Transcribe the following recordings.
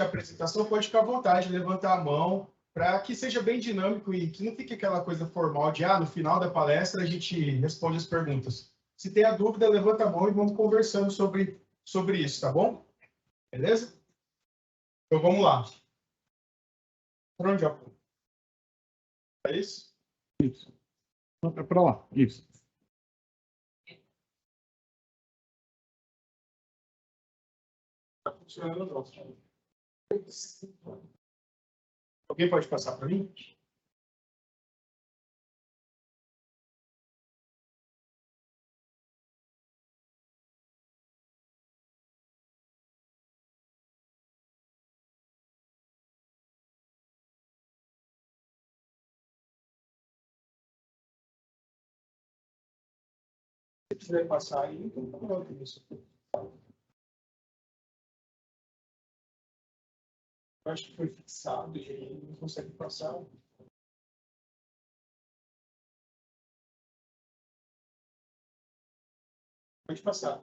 a apresentação, pode ficar à vontade, levantar a mão, para que seja bem dinâmico e que não fique aquela coisa formal de, no final da palestra a gente responde as perguntas. Se tem a dúvida, levanta a mão e vamos conversando sobre isso, tá bom? Beleza? Então, vamos lá. Por onde eu vou? É isso? Isso. É para lá. Isso. Está funcionando não. Alguém pode passar para mim? Se quiser passar aí, então pronto. Isso. Eu acho que foi fixado e aí não consegue passar. Pode passar.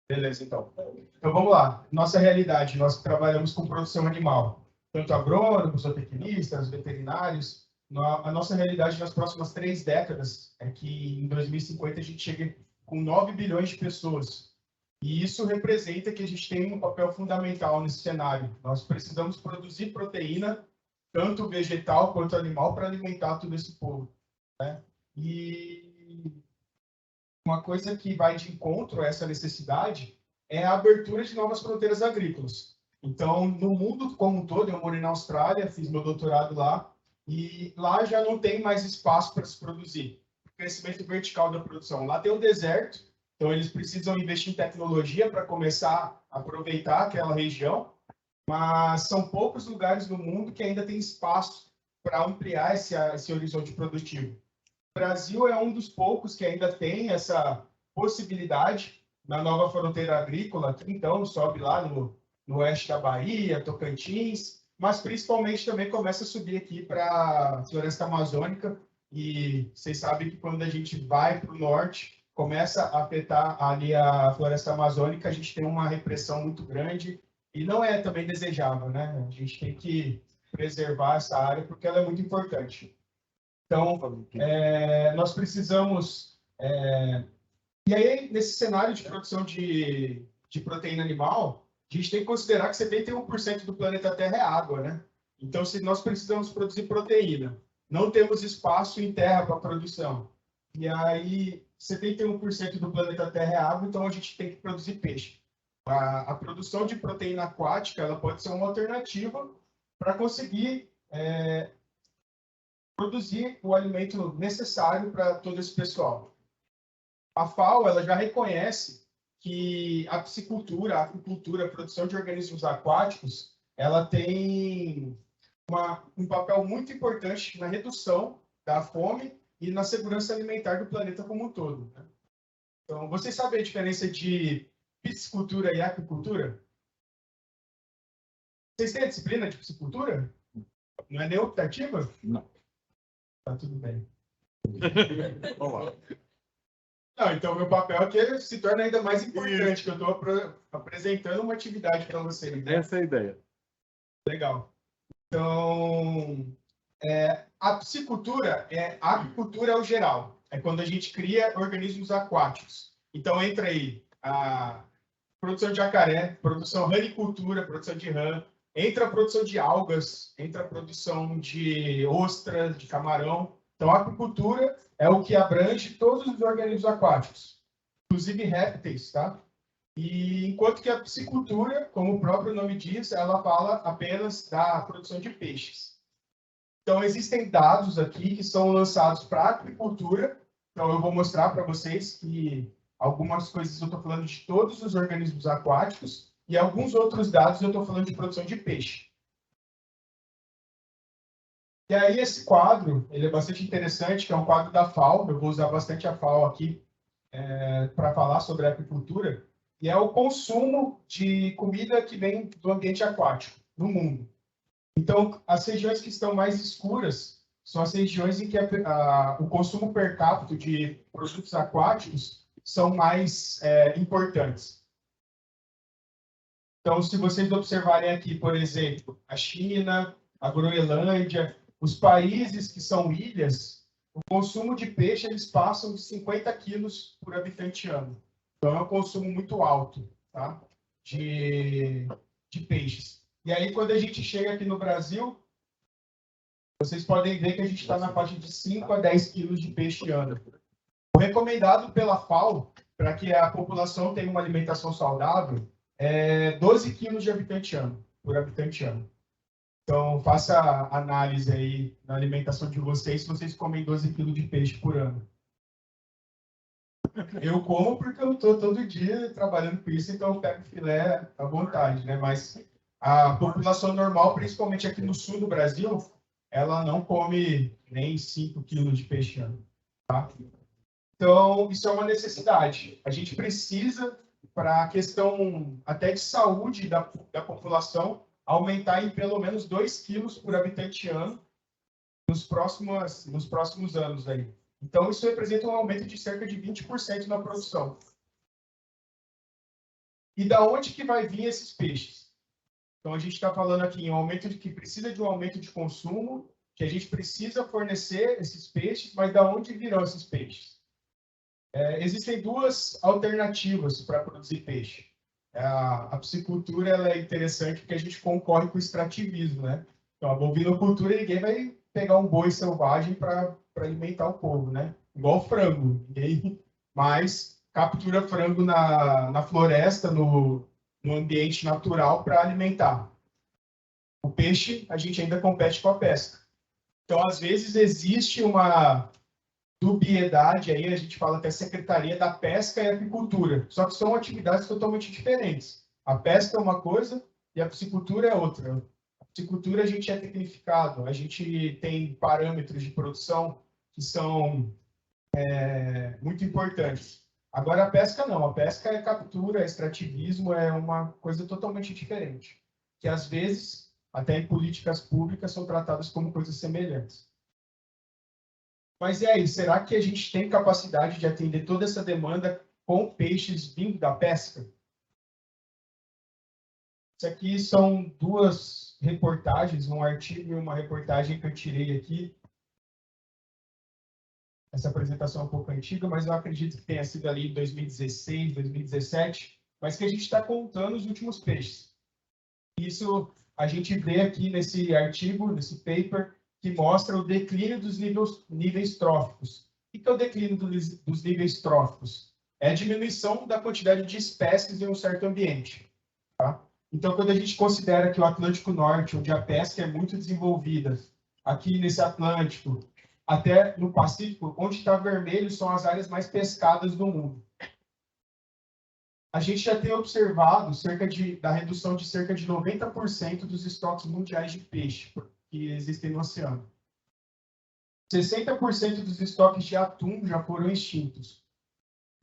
Beleza, então. Então vamos lá. Nossa realidade, nós trabalhamos com produção animal. Tanto agrônomos, zootecnistas, veterinários. A nossa realidade nas próximas 3 décadas é que em 2050 a gente chegue com 9 bilhões de pessoas. E isso representa que a gente tem um papel fundamental nesse cenário. Nós precisamos produzir proteína, tanto vegetal quanto animal, para alimentar todo esse povo, né? E uma coisa que vai de encontro a essa necessidade é a abertura de novas fronteiras agrícolas. Então, no mundo como um todo, eu morei na Austrália, fiz meu doutorado lá, e lá já não tem mais espaço para se produzir. O crescimento vertical da produção. Lá tem o deserto, então eles precisam investir em tecnologia para começar a aproveitar aquela região, mas são poucos lugares no mundo que ainda tem espaço para ampliar esse horizonte produtivo. O Brasil é um dos poucos que ainda tem essa possibilidade na nova fronteira agrícola, que então sobe lá no oeste da Bahia, Tocantins, mas principalmente também começa a subir aqui para a floresta amazônica, e vocês sabem que quando a gente vai para o norte, começa a afetar ali a floresta amazônica, a gente tem uma repressão muito grande, e não é também desejável, né? A gente tem que preservar essa área porque ela é muito importante. Então, nós precisamos... E aí, nesse cenário de produção de proteína animal, a gente tem que considerar que 71% do planeta Terra é água, né? Então, se nós precisamos produzir proteína, não temos espaço em terra para produção, e aí 71% do planeta Terra é água, então a gente tem que produzir peixe. A produção de proteína aquática ela pode ser uma alternativa para conseguir produzir o alimento necessário para todo esse pessoal. A FAO ela já reconhece que a piscicultura, a aquicultura, a produção de organismos aquáticos, ela tem um papel muito importante na redução da fome e na segurança alimentar do planeta como um todo, né? Então, vocês sabem a diferença de piscicultura e aquicultura? Vocês têm a disciplina de piscicultura? Não é nem optativa? Não. Tá tudo bem. Vamos lá. Não, então, meu papel aqui se torna ainda mais importante, que eu estou apresentando uma atividade para vocês. Né? Essa é a ideia. Legal. Então, a piscicultura, a aquicultura é o geral. É quando a gente cria organismos aquáticos. Então, entra aí a produção de jacaré, produção ranicultura, produção de rã, entra a produção de algas, entra a produção de ostras, de camarão. Então, a aquicultura é o que abrange todos os organismos aquáticos, inclusive répteis, tá? E enquanto que a piscicultura, como o próprio nome diz, ela fala apenas da produção de peixes. Então, existem dados aqui que são lançados para a aquicultura. Então, eu vou mostrar para vocês que algumas coisas eu estou falando de todos os organismos aquáticos e alguns outros dados eu estou falando de produção de peixe. E aí esse quadro, ele é bastante interessante, que é um quadro da FAO. Eu vou usar bastante a FAO aqui para falar sobre a aquicultura. E é o consumo de comida que vem do ambiente aquático no mundo. Então, as regiões que estão mais escuras são as regiões em que o consumo per capita de produtos aquáticos são mais importantes. Então, se vocês observarem aqui, por exemplo, a China, a Groenlândia, os países que são ilhas, o consumo de peixe, eles passam de 50 quilos por habitante ano. Então, é um consumo muito alto, tá? de peixes. E aí, quando a gente chega aqui no Brasil, vocês podem ver que a gente está na faixa de 5 a 10 quilos de peixe ano. O recomendado pela FAO, para que a população tenha uma alimentação saudável, é 12 quilos de habitante ano, por habitante ano. Então, faça a análise aí na alimentação de vocês, se vocês comem 12 quilos de peixe por ano. Eu como porque eu estou todo dia trabalhando com isso, então eu pego filé à vontade, né? Mas a população normal, principalmente aqui no sul do Brasil, ela não come nem 5 quilos de peixe ano, tá? Então, isso é uma necessidade. A gente precisa, para a questão até de saúde da população, aumentar em pelo menos 2 quilos por habitante ano nos próximos anos aí. Então, isso representa um aumento de cerca de 20% na produção. E da onde que vai vir esses peixes? Então, a gente está falando aqui em um aumento que precisa de um aumento de consumo, que a gente precisa fornecer esses peixes, mas da onde virão esses peixes? Existem duas alternativas para produzir peixe. A piscicultura ela é interessante porque a gente concorre com o extrativismo, né? Então, a bovinocultura, ninguém vai pegar um boi selvagem para alimentar o povo, né? Igual frango. Ninguém mais captura frango na floresta, no ambiente natural para alimentar. O peixe, a gente ainda compete com a pesca. Então, às vezes, existe uma dubiedade, aí a gente fala até Secretaria da Pesca e Apicultura, só que são atividades totalmente diferentes. A pesca é uma coisa e a piscicultura é outra. A piscicultura a gente é tecnificado, a gente tem parâmetros de produção que são muito importantes. Agora a pesca não, a pesca é captura, é extrativismo, é uma coisa totalmente diferente, que às vezes, até em políticas públicas, são tratadas como coisas semelhantes. Mas e aí, será que a gente tem capacidade de atender toda essa demanda com peixes vindo da pesca? Isso aqui são duas reportagens, um artigo e uma reportagem que eu tirei aqui. Essa apresentação é um pouco antiga, mas eu acredito que tenha sido ali em 2016, 2017, mas que a gente está contando os últimos peixes. Isso a gente vê aqui nesse artigo, nesse paper, que mostra o declínio dos níveis tróficos. O que é o declínio dos níveis tróficos? É a diminuição da quantidade de espécies em um certo ambiente. Tá? Então, quando a gente considera que o Atlântico Norte, onde a pesca é muito desenvolvida, aqui nesse Atlântico, até no Pacífico, onde está vermelho, são as áreas mais pescadas do mundo. A gente já tem observado da redução de cerca de 90% dos estoques mundiais de peixe que existem no oceano. 60% dos estoques de atum já foram extintos.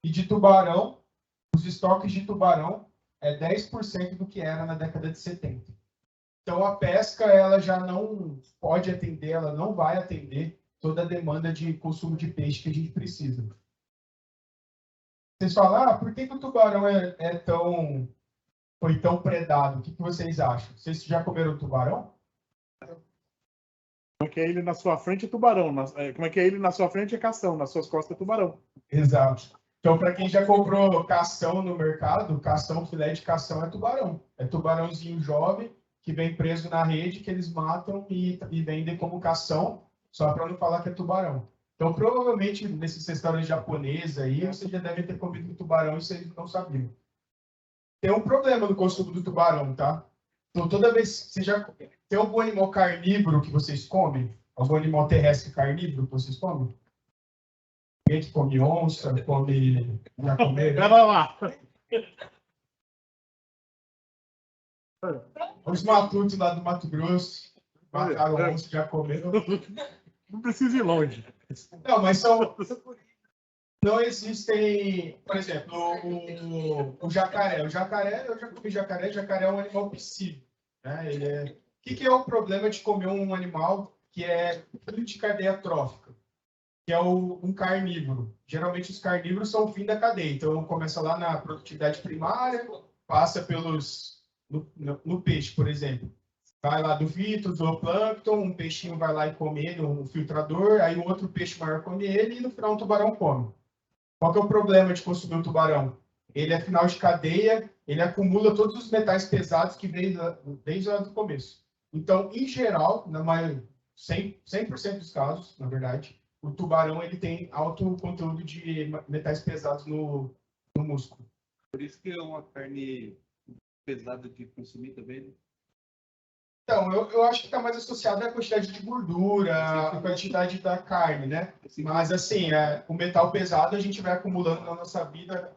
E de tubarão, os estoques de tubarão é 10% do que era na década de 70. Então, a pesca ela já não pode atender, ela não vai atender toda a demanda de consumo de peixe que a gente precisa. Vocês falam, por que o tubarão foi tão predado? O que vocês acham? Vocês já comeram tubarão? Como é que é ele na sua frente é tubarão? Como é que é ele na sua frente é cação, nas suas costas é tubarão. Exato. Então, para quem já comprou cação no mercado, cação, filé de cação é tubarão. É tubarãozinho jovem que vem preso na rede, que eles matam e vendem como cação, só para não falar que é tubarão. Então, provavelmente, nesses restaurantes japoneses aí, vocês já devem ter comido tubarão e vocês não sabiam. Tem um problema no consumo do tubarão, tá? Então, toda vez que você já tem algum animal carnívoro que vocês comem? Algum animal terrestre carnívoro que vocês comem? Alguém que come onça, come... Já comeram? Pera lá. Os matutos lá do Mato Grosso mataram onça, já comeram. Não precisa ir longe. Não, mas não existem, por exemplo, o jacaré. O jacaré, eu já comi jacaré. Jacaré é um animal piscívoro, né? O que é o problema de comer um animal que é de cadeia trófica? que é um carnívoro. Geralmente os carnívoros são o fim da cadeia. Então começa lá na produtividade primária, passa no peixe, por exemplo. Vai lá do vitro, do plâncton, um peixinho vai lá e come ele, um filtrador, aí um outro peixe maior come ele e no final um tubarão come. Qual que é o problema de consumir um tubarão? Ele é final de cadeia, ele acumula todos os metais pesados que vem desde lá do começo. Então, em geral, na maioria, 100% dos casos, na verdade, o tubarão ele tem alto conteúdo de metais pesados no músculo. Por isso que é uma carne pesada de consumir também, né? Então, eu acho que está mais associado à quantidade de gordura, à quantidade da carne, né? Mas, assim, o metal pesado a gente vai acumulando na nossa vida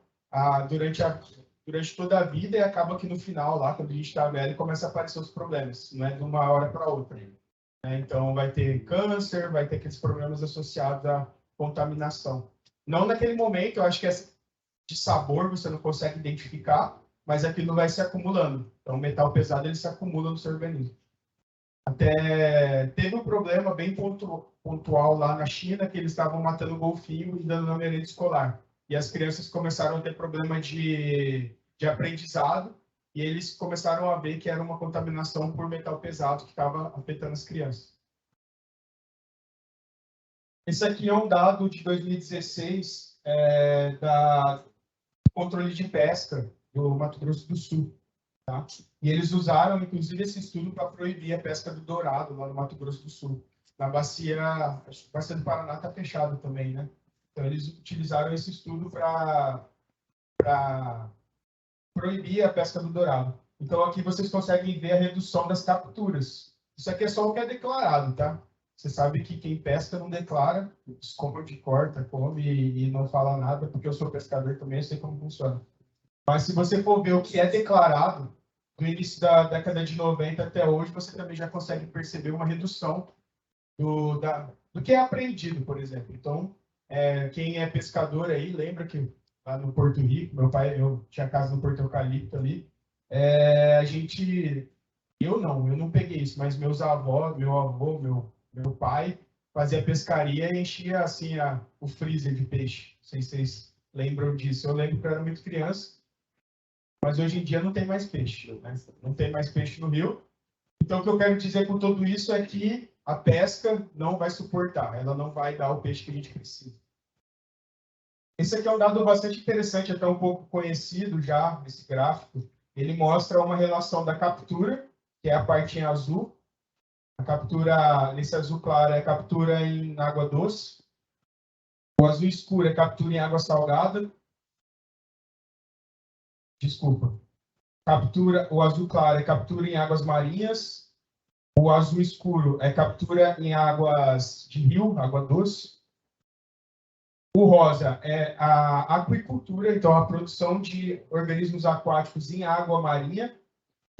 durante toda a vida e acaba que no final, lá, quando a gente está velho, começa a aparecer os problemas, não é de uma hora para outra. Né? Então, vai ter câncer, vai ter aqueles problemas associados à contaminação. Não naquele momento, eu acho que de sabor você não consegue identificar, mas aquilo vai se acumulando. Então, o metal pesado ele se acumula no seu organismo. Até teve um problema bem pontual lá na China, que eles estavam matando golfinho e dando na merenda escolar. E as crianças começaram a ter problema de aprendizado, e eles começaram a ver que era uma contaminação por metal pesado que estava afetando as crianças. Esse aqui é um dado de 2016 da controle de pesca do Mato Grosso do Sul. Tá? E eles usaram, inclusive, esse estudo para proibir a pesca do dourado lá no Mato Grosso do Sul. Na bacia, a bacia do Paraná está fechada também, né? Então, eles utilizaram esse estudo para proibir a pesca do dourado. Então, aqui vocês conseguem ver a redução das capturas. Isso aqui é só o que é declarado, tá? Você sabe que quem pesca não declara, compra de corta, come e não fala nada, porque eu sou pescador também, eu sei como funciona. Mas se você for ver o que é declarado, do início da década de 90 até hoje, você também já consegue perceber uma redução do que é apreendido, por exemplo. Então, quem é pescador aí, lembra que lá no Porto Rico, eu tinha casa no Porto Eucalipto ali, eu não peguei isso, mas meus avós, meu avô, meu pai, fazia pescaria e enchia assim o freezer de peixe. Não sei se vocês lembram disso. Eu lembro que eu era muito criança, mas hoje em dia não tem mais peixe, né? Não tem mais peixe no rio. Então, o que eu quero dizer com tudo isso é que a pesca não vai suportar, ela não vai dar o peixe que a gente precisa. Esse aqui é um dado bastante interessante, até um pouco conhecido já, esse gráfico. Ele mostra uma relação da captura, que é a parte em azul. A captura, nesse azul claro, é captura em água doce. O azul escuro é captura em água salgada. Desculpa. O azul claro é captura em águas marinhas. O azul escuro é captura em águas de rio, água doce. O rosa é a aquicultura, então a produção de organismos aquáticos em água marinha.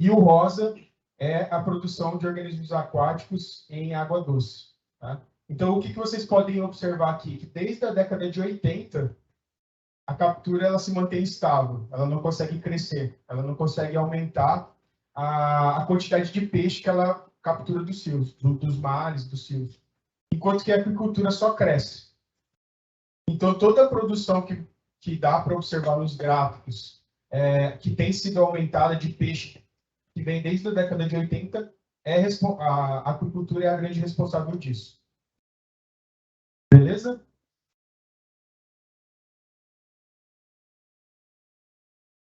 E o rosa é a produção de organismos aquáticos em água doce. Tá? Então, o que vocês podem observar aqui? Que desde a década de 80, a captura ela se mantém estável, ela não consegue crescer, ela não consegue aumentar a quantidade de peixe que ela captura dos rios, dos mares, dos rios. Enquanto que a aquicultura só cresce. Então, toda a produção que dá para observar nos gráficos, que tem sido aumentada de peixe, que vem desde a década de 80, a aquicultura é a grande responsável disso. Beleza?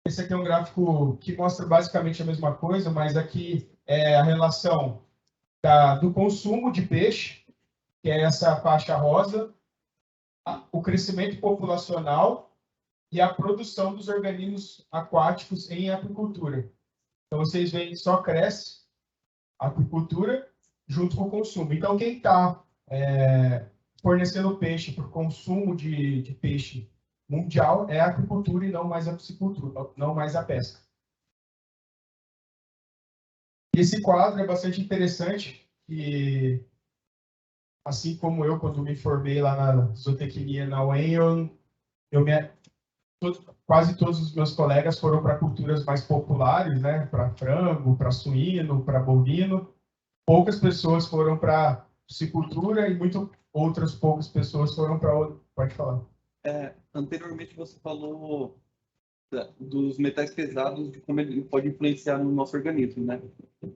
Esse aqui é um gráfico que mostra basicamente a mesma coisa, mas aqui é a relação do consumo de peixe, que é essa faixa rosa, o crescimento populacional e a produção dos organismos aquáticos em aquicultura. Então, vocês veem que só cresce a aquicultura junto com o consumo. Então, quem está fornecendo peixe para o consumo de peixe mundial é a aquicultura e não mais a piscicultura, não mais a pesca. Esse quadro é bastante interessante, que, assim como eu, quando me formei lá na zootecnia na UEM, quase todos os meus colegas foram para culturas mais populares, né? Para frango, para suíno, para bovino. Poucas pessoas foram para piscicultura e outras poucas pessoas foram para outro. Pode falar. Anteriormente você falou dos metais pesados, de como ele pode influenciar no nosso organismo, né?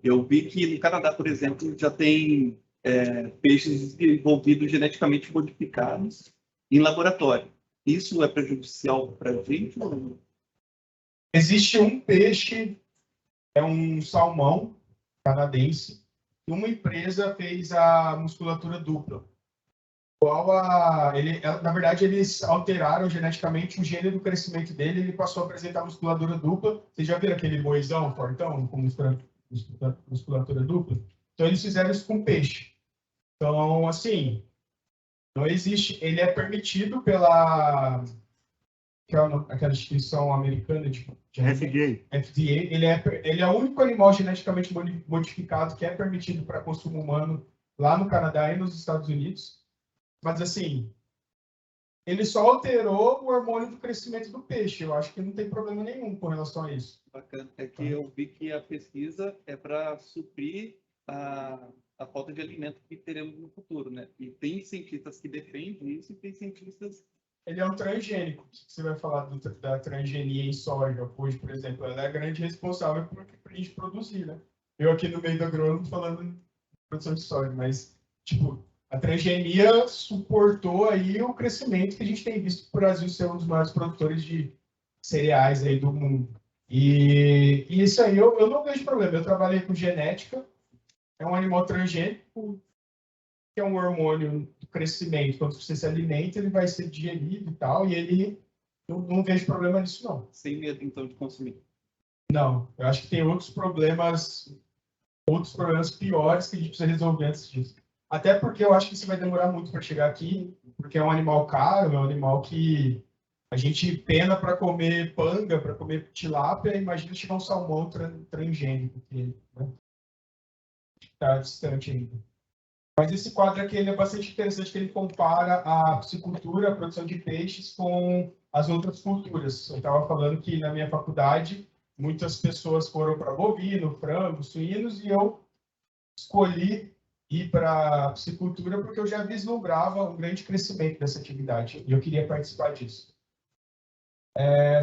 Eu vi que no Canadá, por exemplo, já tem peixes desenvolvidos geneticamente modificados em laboratório. Isso é prejudicial para a gente? Ou não? Existe um peixe, é um salmão canadense, e uma empresa fez a musculatura dupla. Na verdade, eles alteraram geneticamente o gênero do crescimento dele, ele passou a apresentar musculatura dupla. Vocês já viram aquele boizão fortão com musculatura dupla? Então, eles fizeram isso com peixe. Então, assim, não existe. Ele é permitido pela aquela instituição americana de FDA. Ele é o único animal geneticamente modificado que é permitido para consumo humano lá no Canadá e nos Estados Unidos. Mas, assim, ele só alterou o hormônio do crescimento do peixe. Eu acho que não tem problema nenhum com relação a isso. Bacana. É que eu vi que a pesquisa é para suprir a falta de alimento que teremos no futuro, né? E tem cientistas que defendem isso e tem cientistas... Ele é um transgênico. O que você vai falar da transgenia em soja hoje, por exemplo? Ela é a grande responsável por a gente produzir, né? Eu aqui no meio do agrônomo falando de produção de soja, mas, tipo, a transgenia suportou aí o crescimento que a gente tem visto o Brasil ser um dos maiores produtores de cereais aí do mundo. E isso aí eu não vejo problema. Eu trabalhei com genética, é um animal transgênico, que é um hormônio do crescimento. Quando você se alimenta, ele vai ser digerido e tal, e ele não vejo problema nisso, não. Sem medo, então, de consumir. Não, eu acho que tem outros problemas piores que a gente precisa resolver antes disso. Até porque eu acho que isso vai demorar muito para chegar aqui, porque é um animal caro, é um animal que a gente pena para comer panga, para comer tilápia, imagina chegar um salmão transgênico, que está distante ainda. Mas esse quadro aqui ele é bastante interessante, que ele compara a piscicultura, a produção de peixes, com as outras culturas. Eu estava falando que na minha faculdade, muitas pessoas foram para bovino, frango, suínos, e eu escolhi ir para a piscicultura porque eu já vislumbrava um grande crescimento dessa atividade e eu queria participar disso.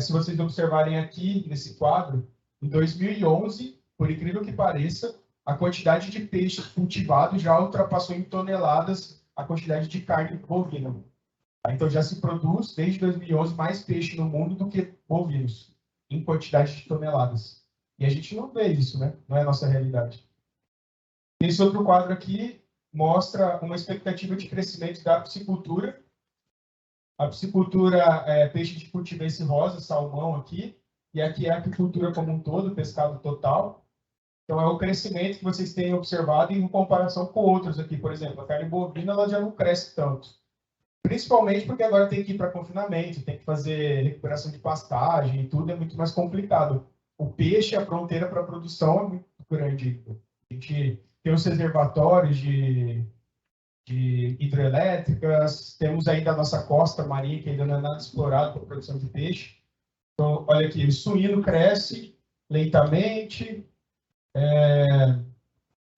Se vocês observarem aqui nesse quadro, em 2011, por incrível que pareça, a quantidade de peixes cultivados já ultrapassou em toneladas a quantidade de carne bovina. Então já se produz, desde 2011, mais peixe no mundo do que bovinos, em quantidade de toneladas. E a gente não vê isso, né? Não é a nossa realidade. Esse outro quadro aqui mostra uma expectativa de crescimento da piscicultura. A piscicultura é peixe de cultivar-se rosa, salmão aqui, e aqui é a aquicultura como um todo, pescado total. Então é o crescimento que vocês têm observado em comparação com outros aqui. Por exemplo, a carne bovina ela já não cresce tanto. Principalmente porque agora tem que ir para confinamento, tem que fazer recuperação de pastagem e tudo, é muito mais complicado. O peixe, a fronteira para a produção é muito grande. A gente tem os reservatórios de hidrelétricas, temos ainda a nossa costa marinha, que ainda não é nada explorado para a produção de peixe. Então, olha aqui, o suíno cresce lentamente,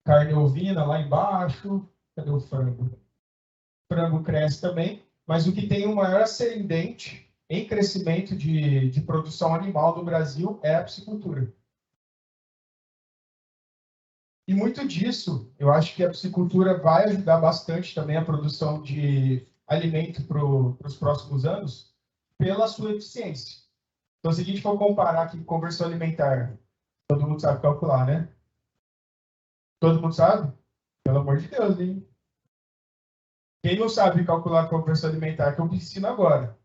carne ovina lá embaixo, cadê o frango? O frango cresce também, mas o que tem o maior ascendente em crescimento de produção animal no Brasil é a piscicultura. E muito disso, eu acho que a piscicultura vai ajudar bastante também a produção de alimento para os próximos anos, pela sua eficiência. Então, se a gente for comparar aqui com conversão alimentar, todo mundo sabe calcular, né? Todo mundo sabe? Pelo amor de Deus, hein? Quem não sabe calcular a conversão alimentar, que eu ensino agora?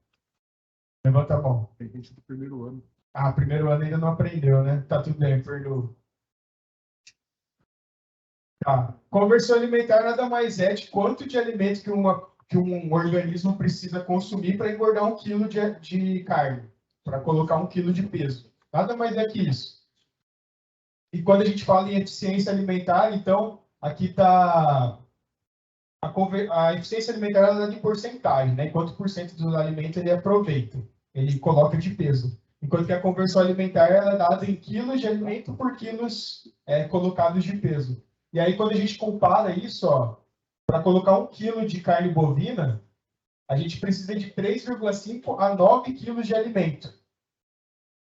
Levanta a mão. Tem gente do primeiro ano. Ah, primeiro ano ainda não aprendeu, né? Tá tudo bem, perdoa. Tá. Conversão alimentar nada mais é de quanto de alimento que um organismo precisa consumir para engordar 1 quilo de carne, para colocar 1 quilo de peso. Nada mais é que isso. E quando a gente fala em eficiência alimentar, então, aqui está a eficiência alimentar ela é de porcentagem, né? Quanto por cento do alimento ele aproveita, ele coloca de peso. Enquanto que a conversão alimentar ela é dada em quilos de alimento por quilos colocados de peso. E aí, quando a gente compara isso, ó, Para colocar 1 quilo de carne bovina, a gente precisa de 3,5 a 9 quilos de alimento.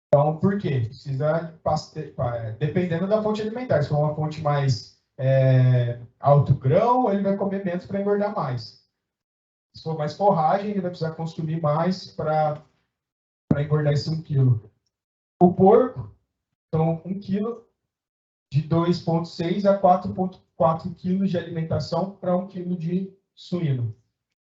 Então, por quê? Precisa, dependendo da fonte alimentar. Se for uma fonte mais alto grão, ele vai comer menos para engordar mais. Se for mais forragem, ele vai precisar consumir mais para engordar esse 1 quilo. O porco, então, 1 quilo de 2,6 a 4,4 quilos de alimentação para 1 quilo de suíno.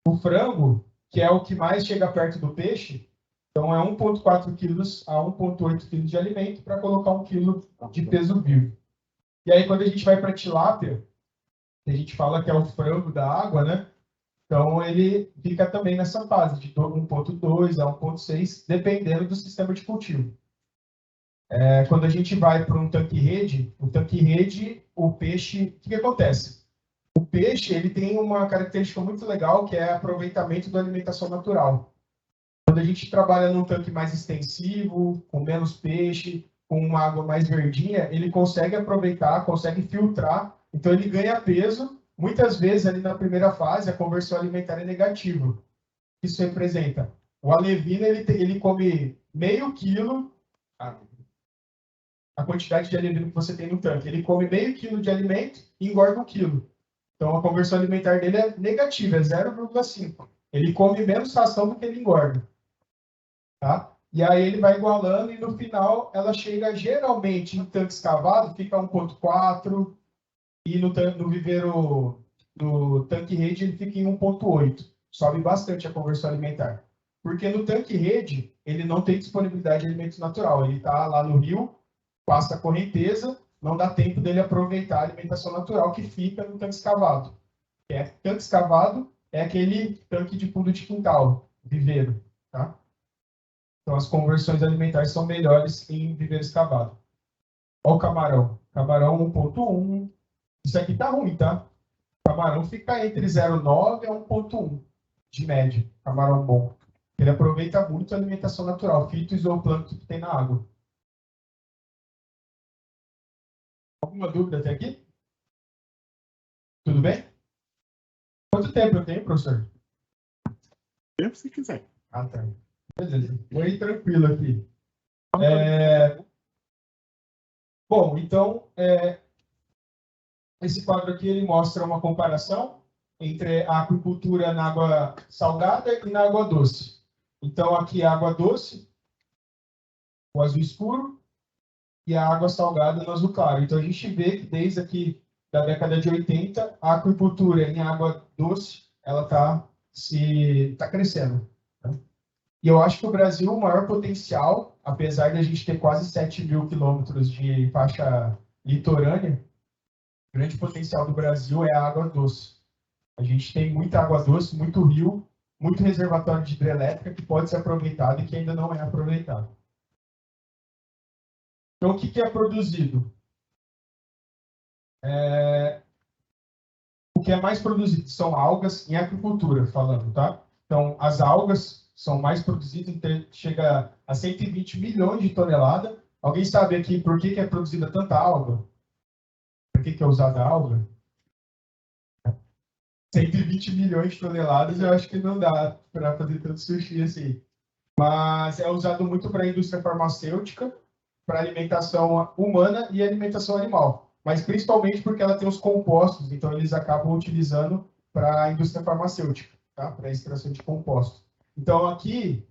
O frango, que é o que mais chega perto do peixe, então é 1,4 quilos a 1,8 quilos de alimento para colocar 1 quilo de peso vivo. E aí, quando a gente vai para a tilápia, a gente fala que é o frango da água, né? Então, ele fica também nessa fase de 1,2 a 1,6, dependendo do sistema de cultivo. Quando a gente vai para um tanque-rede, o peixe, o que acontece? O peixe ele tem uma característica muito legal, que é aproveitamento da alimentação natural. Quando a gente trabalha num tanque mais extensivo, com menos peixe, com uma água mais verdinha, ele consegue aproveitar, consegue filtrar, então ele ganha peso. Muitas vezes, ali na primeira fase, a conversão alimentar é negativa. Isso representa. O alevino, ele come meio quilo, a quantidade de alevino que você tem no tanque. Ele come meio quilo de alimento e engorda 1 quilo. Então, a conversão alimentar dele é negativa, é 0,5. Ele come menos ração do que ele engorda. Tá? E aí ele vai igualando e no final ela chega geralmente em tanque escavado, fica 1,4 e no viveiro, no tanque-rede, ele fica em 1,8. Sobe bastante a conversão alimentar. Porque no tanque-rede, ele não tem disponibilidade de alimento natural. Ele está lá no rio, passa a correnteza, não dá tempo dele aproveitar a alimentação natural que fica no tanque escavado. Tanque escavado é aquele tanque de fundo de quintal, viveiro. Tá? Então, as conversões alimentares são melhores em viveiro escavado. Olha o camarão. Camarão 1,1. Isso aqui tá ruim, tá? O camarão fica entre 0,9 a 1,1 de média. Camarão bom. Ele aproveita muito a alimentação natural, fito e zooplâncton que tem na água. Alguma dúvida até aqui? Tudo bem? Quanto tempo eu tenho, professor? Tempo se quiser. Ah, tá. Beleza. Vou ir tranquilo aqui. Bom, então, esse quadro aqui ele mostra uma comparação entre a aquicultura na água salgada e na água doce. Então, aqui a água doce, o azul escuro, e a água salgada no azul claro. Então, a gente vê que desde aqui da década de 80, a aquicultura em água doce ela está crescendo. Tá? E eu acho que o Brasil, o maior potencial, apesar de a gente ter quase 7 mil quilômetros de faixa litorânea, o grande potencial do Brasil é a água doce. A gente tem muita água doce, muito rio, muito reservatório de hidrelétrica que pode ser aproveitado e que ainda não é aproveitado. Então, o que é produzido? O que é mais produzido são algas em aquicultura, falando, tá? Então, as algas são mais produzidas, chega a 120 milhões de toneladas. Alguém sabe aqui por que é produzida tanta alga? Por que é usada a alga? 120 milhões de toneladas, eu acho que não dá para fazer tanto sushi assim. Mas é usado muito para a indústria farmacêutica, para alimentação humana e alimentação animal. Mas principalmente porque ela tem os compostos, então eles acabam utilizando para a indústria farmacêutica, tá? Para a extração de compostos. Então aqui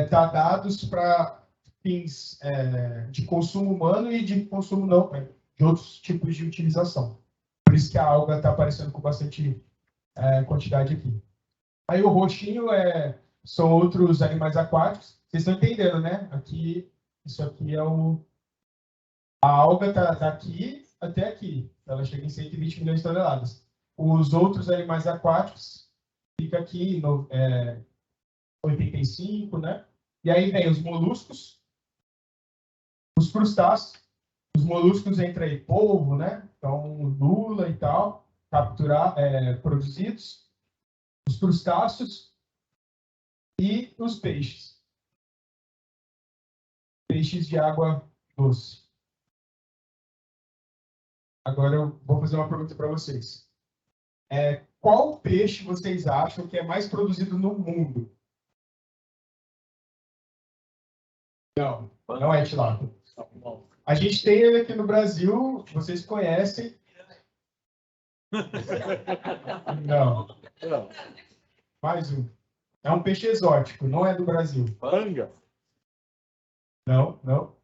tá dados para fins de consumo humano e de consumo não, de outros tipos de utilização. Por isso que a alga está aparecendo com bastante quantidade aqui. Aí o roxinho são outros animais aquáticos. Vocês estão entendendo, né? Aqui, isso aqui a alga está daqui até aqui. Ela chega em 120 milhões de toneladas. Os outros animais aquáticos fica aqui no 85, né? E aí vem os moluscos, os crustáceos. Os moluscos entra aí polvo, né? Então, lula e tal, produzidos. Os crustáceos e os peixes. Peixes de água doce. Agora eu vou fazer uma pergunta para vocês. Qual peixe vocês acham que é mais produzido no mundo? Não, não é tilápia. A gente tem ele aqui no Brasil, vocês conhecem. Não. Mais um. É um peixe exótico, não é do Brasil. Panga. Não, não.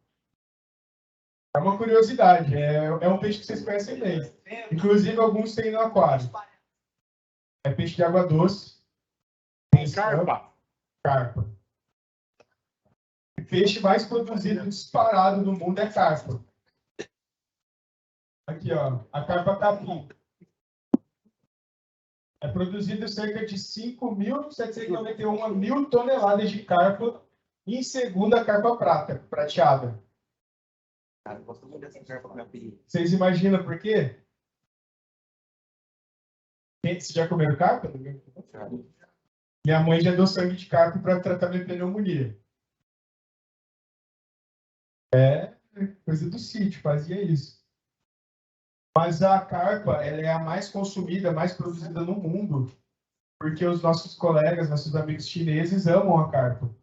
É uma curiosidade. É um peixe que vocês conhecem bem. Inclusive, alguns têm no aquário. É peixe de água doce. Carpa. Carpa. O peixe mais produzido disparado no mundo é carpa. Aqui, ó. A carpa capim. É produzido cerca de 5.791 mil toneladas de carpa. E em segunda, a carpa prata, prateada. Cara, eu gosto muito dessa carpa capim. Vocês imaginam por quê? Vocês já comeram carpa? Minha mãe já deu sangue de carpa para tratar minha pneumonia. É coisa do sítio, fazia isso. Mas a carpa, ela é a mais consumida, mais produzida no mundo, porque os nossos colegas, nossos amigos chineses amam a carpa.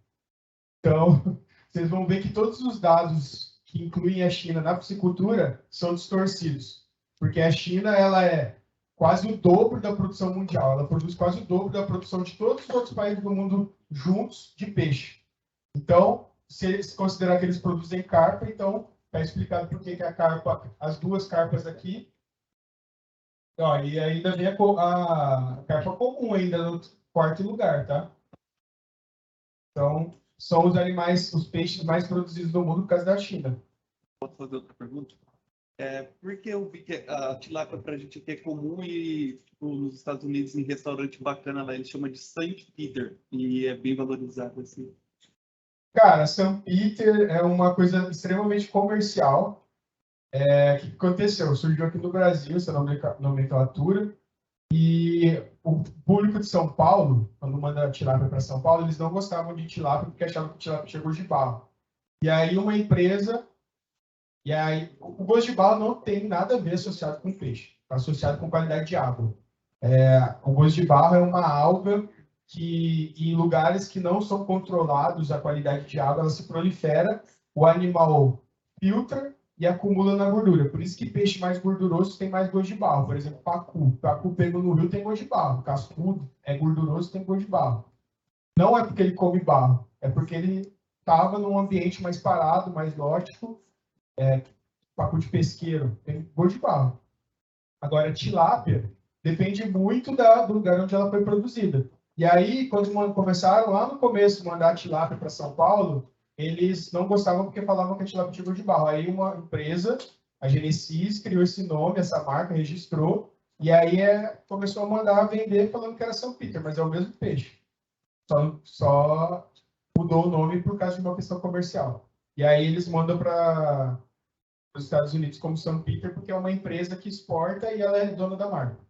Então, vocês vão ver que todos os dados que incluem a China na piscicultura são distorcidos, porque a China, ela é quase o dobro da produção mundial, ela produz quase o dobro da produção de todos os outros países do mundo juntos de peixe. Então, se eles considerar que eles produzem carpa, então está explicado por que a carpa, as duas carpas aqui, ó, e ainda vem a carpa comum ainda no quarto lugar, tá? Então, são os animais, os peixes mais produzidos do mundo por causa da China. Posso fazer outra pergunta? Por que eu vi que a tilápia pra gente aqui é comum e tipo, nos Estados Unidos, em restaurante bacana lá, eles chamam de St. Peter e é bem valorizado assim. Cara, St. Peter é uma coisa extremamente comercial. O que aconteceu? Surgiu aqui no Brasil essa nomenclatura e o público de São Paulo, quando manda tilápia para São Paulo, eles não gostavam de tilápia porque achavam que tilápia tinha gosto de barro. E aí o gosto de barro não tem nada a ver associado com peixe, está associado com qualidade de água. O gosto de barro é uma alga que em lugares que não são controlados a qualidade de água, ela se prolifera, o animal filtra e acumula na gordura. Por isso que peixe mais gorduroso tem mais gosto de barro. Por exemplo, pacu. Pacu pego no rio tem gosto de barro. Cascudo é gorduroso tem gosto de barro. Não é porque ele come barro, é porque ele estava num ambiente mais parado, mais lógico. Pacu de pesqueiro tem gosto de barro. Agora, tilápia depende muito do lugar onde ela foi produzida. E aí, quando começaram lá no começo mandar a tilápia para São Paulo, eles não gostavam porque falavam que a tilápia tinha gosto de barro. Aí uma empresa, a Genesis, criou esse nome, essa marca, registrou, e aí começou a mandar vender falando que era São Peter, mas é o mesmo peixe. Só mudou o nome por causa de uma questão comercial. E aí eles mandam para os Estados Unidos como St. Peter, porque é uma empresa que exporta e ela é dona da marca.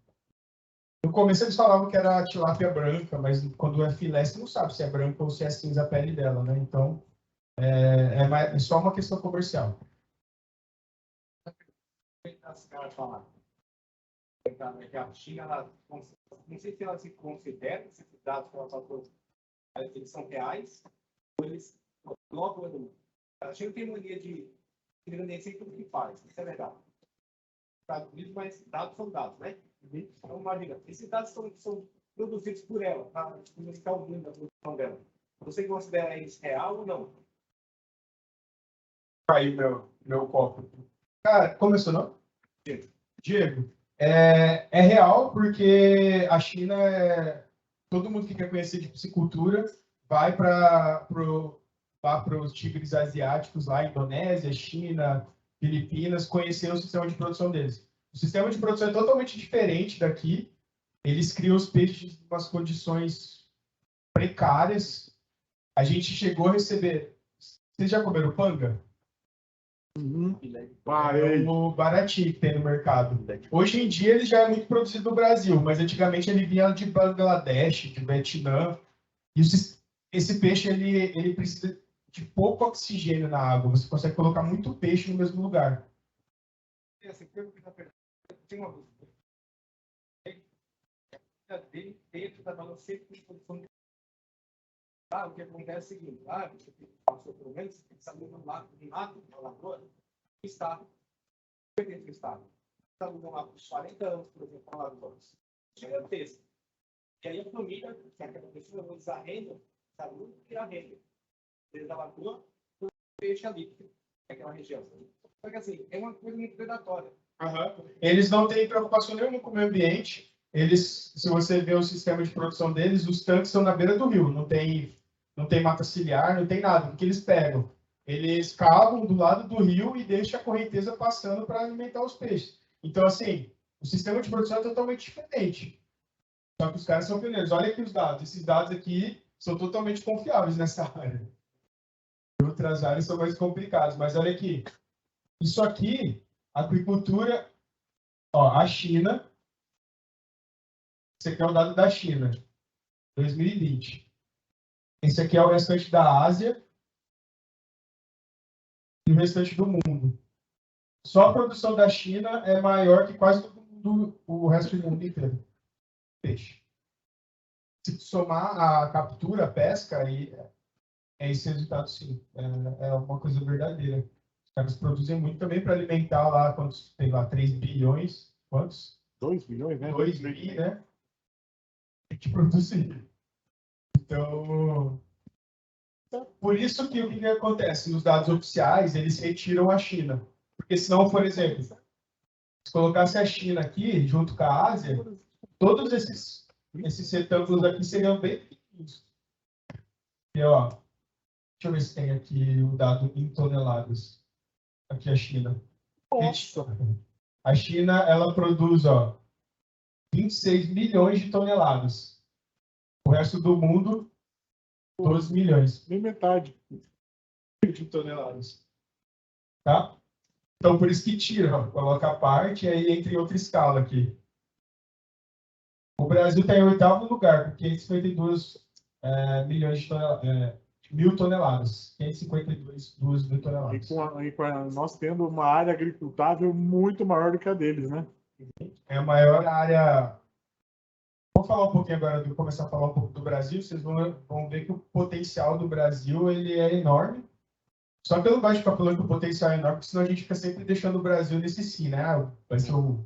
No começo eles falavam que era a tilápia branca, mas quando é filé, você não sabe se é branca ou se é cinza a pele dela, né? Então, é só uma questão comercial. A China, ela, não sei se ela se considera esses dados que ela passou, eles são reais, ou eles colocam. A China tem mania de engrandecer em tudo que faz, isso é legal. Estados Unidos, mas dados são dados, né? Então, imagina, esses dados são produzidos por ela, para comunicar o mundo da produção dela. Você considera isso real ou não? Caiu meu copo. Cara, começou não? Diego, é real porque a China todo mundo que quer conhecer de piscicultura vai para os tigres asiáticos lá, Indonésia, China, Filipinas, conhecer o sistema de produção deles. O sistema de produção é totalmente diferente daqui. Eles criam os peixes em umas condições precárias. A gente chegou a receber... Vocês já comeram panga? É o baratinho que tem no mercado. Hoje em dia ele já é muito produzido no Brasil, mas antigamente ele vinha de Bangladesh, de Vietnã. E esse peixe ele precisa de pouco oxigênio na água. Você consegue colocar muito peixe no mesmo lugar. Tem uma dúvida. dele dentro da balanceira de produção. O que acontece é o seguinte, você passou pelo menos, você tem que saber do lado da lavoura, que está dentro do estado. Está mudando lá por 40 anos, por exemplo, a lavoura. Gigantesca. E aí a família, que é aquela pessoa, eles arrendam, sabe, e arrendam. Desde a lagoa, para o peixe ali, naquela região. Só que assim, é uma coisa muito predatória. Eles não têm preocupação nenhuma com o meio ambiente. Eles, se você vê o sistema de produção deles, os tanques são na beira do rio, não tem mata ciliar, não tem nada. O que eles pegam? Eles cavam do lado do rio e deixam a correnteza passando para alimentar os peixes. Então, assim, o sistema de produção é totalmente diferente. Só que os caras são pioneiros. Olha aqui os dados. Esses dados aqui são totalmente confiáveis nessa área. Outras áreas são mais complicadas, mas olha aqui. Isso aqui, agricultura, a China. Esse aqui é o dado da China, 2020. Esse aqui é o restante da Ásia e o restante do mundo. Só a produção da China é maior que quase o resto do mundo inteiro. Peixe. Se somar a captura, a pesca, aí é esse resultado, sim. É uma coisa verdadeira. Os caras produzem muito também para alimentar lá, quantos tem lá? 3 bilhões? Quantos? 2 bilhões, né? 2 bi, né? Tem que produzir. Então, por isso que o que acontece? Nos dados oficiais, eles retiram a China. Porque senão, por exemplo, se colocasse a China aqui, junto com a Ásia, todos esses retângulos aqui seriam bem pequenos. E, deixa eu ver se tem aqui o dado em toneladas. Aqui a China. Nossa. A China, ela produz, 26 milhões de toneladas. O resto do mundo, 12 milhões. Nem metade De toneladas. Tá? Então, por isso que tira, coloca a parte e aí entra em outra escala aqui. O Brasil está em 8º lugar, com 552 milhões de toneladas. 1.000 toneladas. 552 mil toneladas. Nós tendo uma área agricultável muito maior do que a deles, né? É a maior área. Vamos falar um pouquinho agora, começar a falar um pouco do Brasil. Vocês vão ver que o potencial do Brasil ele é enorme. Só que eu não gosto de ficar falando que o potencial é enorme, porque senão a gente fica sempre deixando o Brasil nesse sim, né? Vai ser o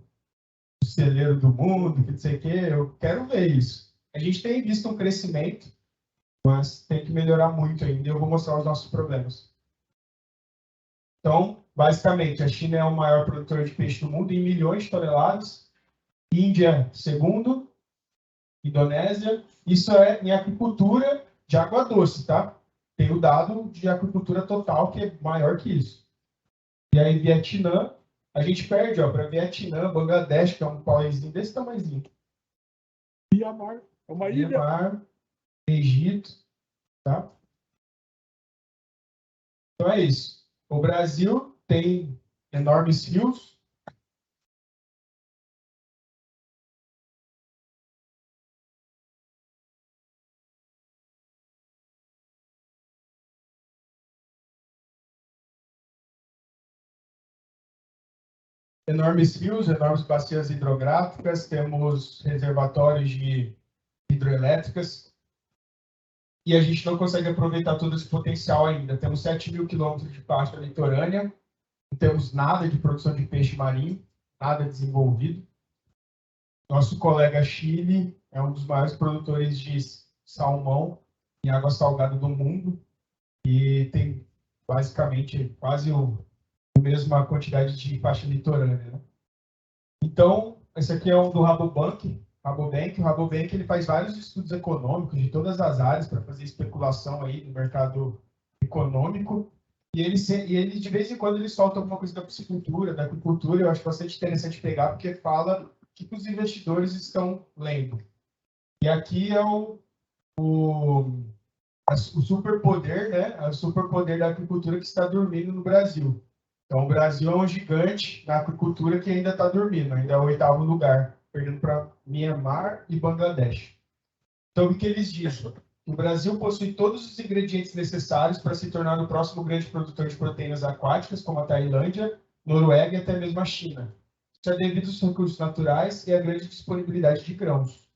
celeiro do mundo, que não sei o quê. Eu quero ver isso. A gente tem visto um crescimento, mas tem que melhorar muito ainda. E eu vou mostrar os nossos problemas. Então, basicamente, a China é o maior produtor de peixe do mundo em milhões de toneladas. Índia, segundo. Indonésia. Isso é em aquicultura de água doce, tá? Tem o dado de aquicultura total, que é maior que isso. E aí, Vietnã, a gente perde para Vietnã, Bangladesh, que é um país desse tamanhozinho. Mianmar, é uma ilha. Mianmar, Egito, tá? Então é isso. O Brasil tem enormes rios. Enormes rios, enormes bacias hidrográficas, temos reservatórios de hidroelétricas e a gente não consegue aproveitar todo esse potencial ainda. Temos 7.000 quilômetros de faixa litorânea, não temos nada de produção de peixe marinho, nada desenvolvido. Nosso colega Chile é um dos maiores produtores de salmão em água salgada do mundo e tem basicamente quase a mesma quantidade de faixa litorânea, né? Então, esse aqui é um do Rabobank. O Rabobank ele faz vários estudos econômicos de todas as áreas para fazer especulação aí no mercado econômico. E ele, de vez em quando, ele solta alguma coisa da piscicultura, da aquicultura. Eu acho bastante interessante pegar, porque fala o que os investidores estão lendo. E aqui é o superpoder, né? O superpoder da agricultura que está dormindo no Brasil. Então, o Brasil é um gigante na agricultura que ainda está dormindo, ainda é o 8º lugar, perdendo para Mianmar e Bangladesh. Então, o que eles dizem? O Brasil possui todos os ingredientes necessários para se tornar o próximo grande produtor de proteínas aquáticas, como a Tailândia, Noruega e até mesmo a China. Isso é devido aos recursos naturais e à grande disponibilidade de grãos.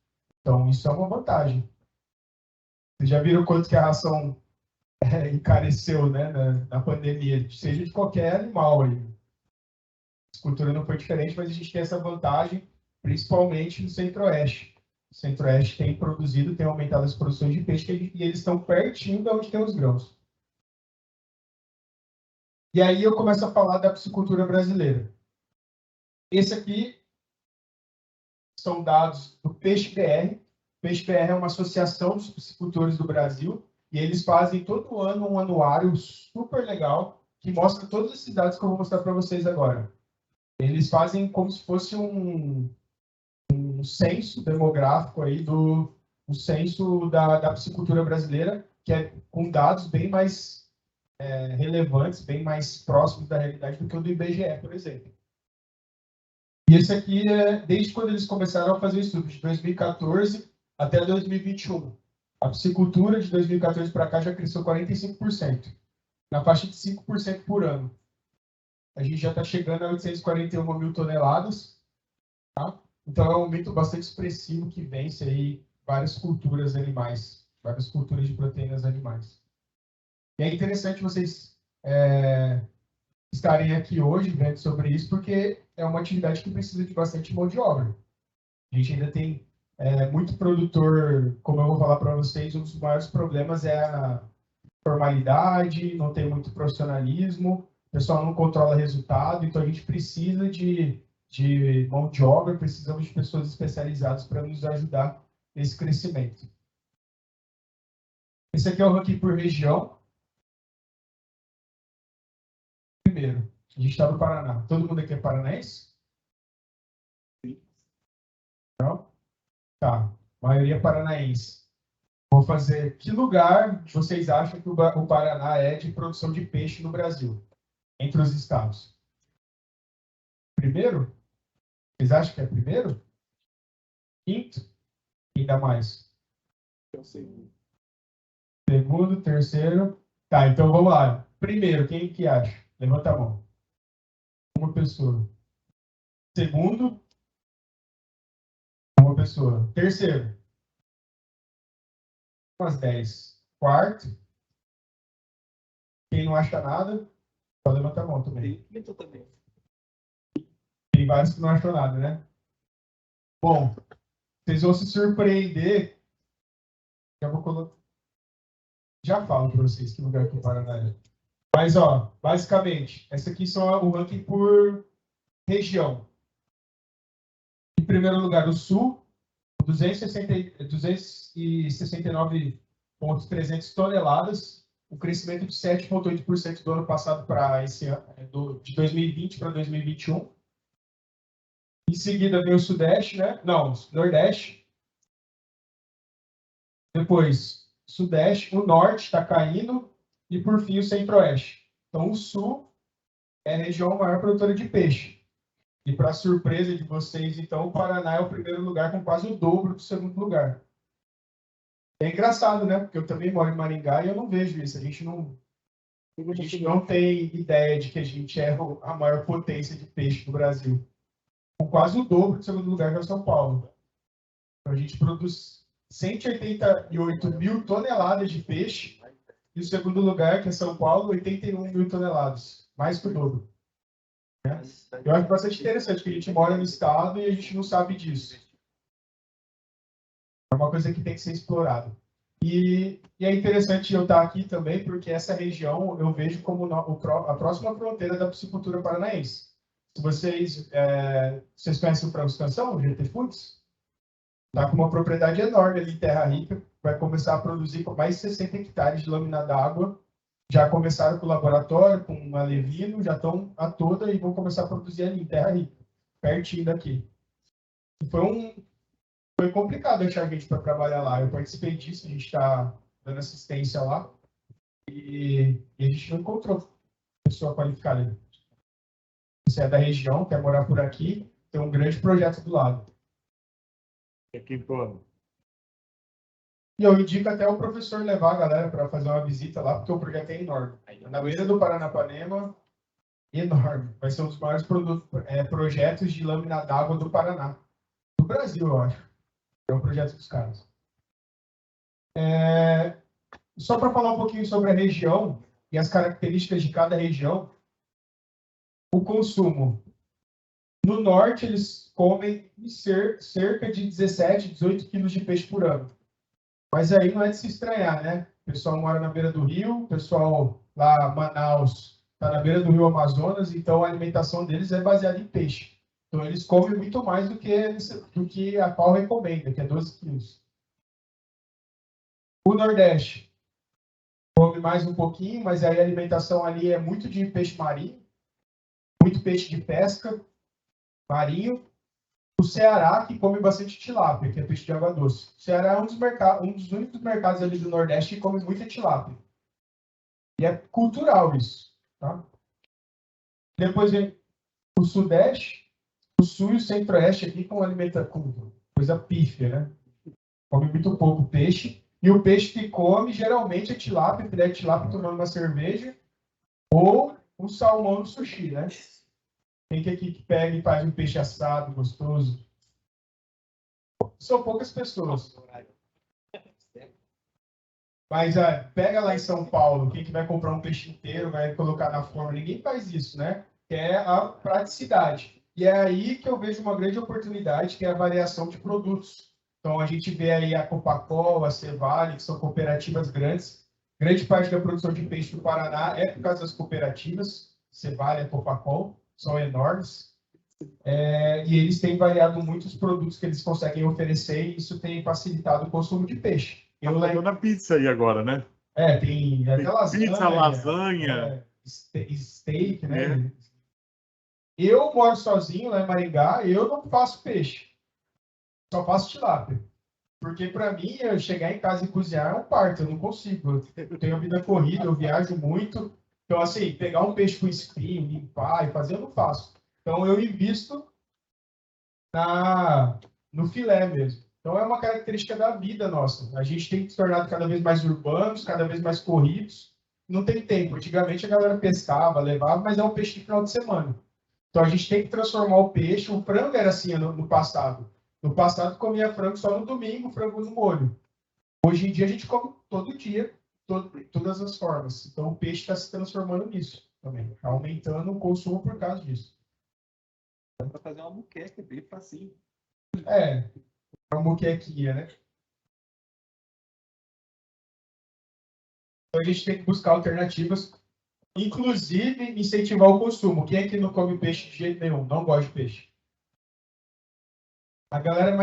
Então, isso é uma vantagem. Vocês já viram quanto que a ração encareceu, né, na pandemia, seja de qualquer animal aí. A cultura não foi diferente, mas a gente tem essa vantagem, principalmente no Centro-Oeste. O Centro-Oeste tem produzido, tem aumentado as produções de peixe e eles estão pertinho de onde tem os grãos. E aí eu começo a falar da piscicultura brasileira. Esse aqui são dados do Peixe BR. O Peixe BR é uma associação dos piscicultores do Brasil e eles fazem todo ano um anuário super legal que mostra todas as cidades que eu vou mostrar para vocês agora. Eles fazem como se fosse um censo demográfico aí um censo da piscicultura brasileira, que é com dados bem mais relevantes, bem mais próximos da realidade do que o do IBGE, por exemplo. E esse aqui é desde quando eles começaram a fazer o estudo, de 2014 até 2021. A piscicultura de 2014 para cá já cresceu 45%, na faixa de 5% por ano. A gente já está chegando a 841 mil toneladas, tá? Então é um aumento bastante expressivo que vence aí várias culturas animais, várias culturas de proteínas animais. E é interessante vocês estarem aqui hoje vendo sobre isso, porque é uma atividade que precisa de bastante mão de obra. A gente ainda tem muito produtor, como eu vou falar para vocês, um dos maiores problemas é a formalidade, não tem muito profissionalismo, o pessoal não controla resultado, então a gente precisa de mão de obra, precisamos de pessoas especializadas para nos ajudar nesse crescimento. Esse aqui é o ranking por região. Primeiro, a gente está no Paraná. Todo mundo aqui é paranaense? Sim. Não? Tá, maioria paranaense. Vou fazer, que lugar vocês acham que o Paraná é de produção de peixe no Brasil? Entre os estados. Primeiro? Vocês acham que é primeiro? Quinto? Ainda mais? Segundo, terceiro. Tá, então vamos lá. Primeiro, quem que acha? Levanta a mão. Uma pessoa. Segundo? Uma pessoa. Terceiro? Umas 10. Quarto? Quem não acha nada? Pode levantar a mão também. Tem vários que não acham nada, né? Bom, vocês vão se surpreender. Já vou colocar. Já falo para vocês que lugar que o Paraná é. Mas, ó, basicamente, essa aqui são o ranking por região. Em primeiro lugar, o Sul, 269,300 toneladas, um crescimento de 7,8% do ano passado para esse ano, de 2020 para 2021. Em seguida vem o Sudeste, né? Não, Nordeste. Depois, Sudeste, o Norte está caindo e, por fim, o Centro-Oeste. Então, o Sul é a região maior produtora de peixe. E, para surpresa de vocês, então, o Paraná é o primeiro lugar com quase o dobro do segundo lugar. É engraçado, né? Porque eu também moro em Maringá e eu não vejo isso. A gente não tem ideia de que a gente é a maior potência de peixe do Brasil. Com quase o dobro do segundo lugar, que é o São Paulo. Então, a gente produz 188 mil toneladas de peixe. E o segundo lugar, que é São Paulo, 81 mil toneladas. Mais que o dobro. Eu acho bastante interessante que a gente mora no estado e a gente não sabe disso. É uma coisa que tem que ser explorada. E é interessante eu estar aqui também, porque essa região eu vejo como a próxima fronteira da piscicultura paranaense. Se vocês conhecem o Frango Canção, o GT Foods, está com uma propriedade enorme ali em Terra Rica, vai começar a produzir com mais de 60 hectares de lâmina d'água. Já começaram com o laboratório, com o Alevino, já estão a toda e vão começar a produzir ali em Terra Rica, pertinho daqui. E foi complicado achar gente para trabalhar lá. Eu participei disso, a gente está dando assistência lá e a gente não encontrou pessoa qualificada. Você é da região, quer morar por aqui, tem um grande projeto do lado. Aqui, pô. E eu indico até o professor levar a galera para fazer uma visita lá, porque o projeto é enorme. Na beira do Paranapanema, enorme. Vai ser um dos maiores projetos de lâmina d'água do Paraná. Do Brasil, eu acho. É o projeto dos caras. Só para falar um pouquinho sobre a região e as características de cada região, o consumo. No norte, eles comem cerca de 17, 18 quilos de peixe por ano. Mas aí não é de se estranhar, né? O pessoal mora na beira do rio, o pessoal lá, Manaus, está na beira do rio Amazonas, então a alimentação deles é baseada em peixe. Então eles comem muito mais do que a FAO recomenda, que é 12 quilos. O Nordeste come mais um pouquinho, mas aí a alimentação ali é muito de peixe marinho, muito peixe de pesca, marinho. O Ceará, que come bastante tilápia, que é peixe de água doce. O Ceará é um dos únicos mercados ali do Nordeste que come muita tilápia. E é cultural isso. Tá? Depois vem o Sudeste, o Sul e o Centro-Oeste aqui com coisa pífia, né? Come muito pouco peixe. E o peixe que come, geralmente, é tilápia, filé de tilápia tomando uma cerveja, ou o salmão no sushi, né? Tem aqui que pega e faz um peixe assado, gostoso. São poucas pessoas. Mas pega lá em São Paulo, quem que vai comprar um peixe inteiro, vai colocar na forma, ninguém faz isso, né? Que é a praticidade. E é aí que eu vejo uma grande oportunidade, que é a variação de produtos. Então, a gente vê aí a Copacol, a Cevale, que são cooperativas grandes. Grande parte da produção de peixe no Paraná é por causa das cooperativas. Cevale e a Copacol são enormes. E eles têm variado muito os produtos que eles conseguem oferecer e isso tem facilitado o consumo de peixe. Tá na pizza aí agora, né? Tem até Pizza, lasanha. Steak, né? Eu moro sozinho lá em Maringá, eu não faço peixe. Só faço tilápia. Porque, para mim, eu chegar em casa e cozinhar é um parto, eu não consigo. Eu tenho a vida corrida, eu viajo muito. Então, assim, pegar um peixe com espinho, limpar e fazer, eu não faço. Então, eu invisto no filé mesmo. Então, é uma característica da vida nossa. A gente tem se tornado cada vez mais urbanos, cada vez mais corridos. Não tem tempo. Antigamente, a galera pescava, levava, mas é um peixe de final de semana. Então, a gente tem que transformar o peixe. O frango era assim no passado. No passado, comia frango só no domingo, frango no molho. Hoje em dia, a gente come todo dia, todas as formas. Então, o peixe está se transformando nisso também. Está aumentando o consumo por causa disso. Dá para fazer uma muqueca, bem facinho. Uma muquequinha, né? Então, a gente tem que buscar alternativas, inclusive incentivar o consumo. Quem é que não come peixe de jeito nenhum? Não gosta de peixe. A galera é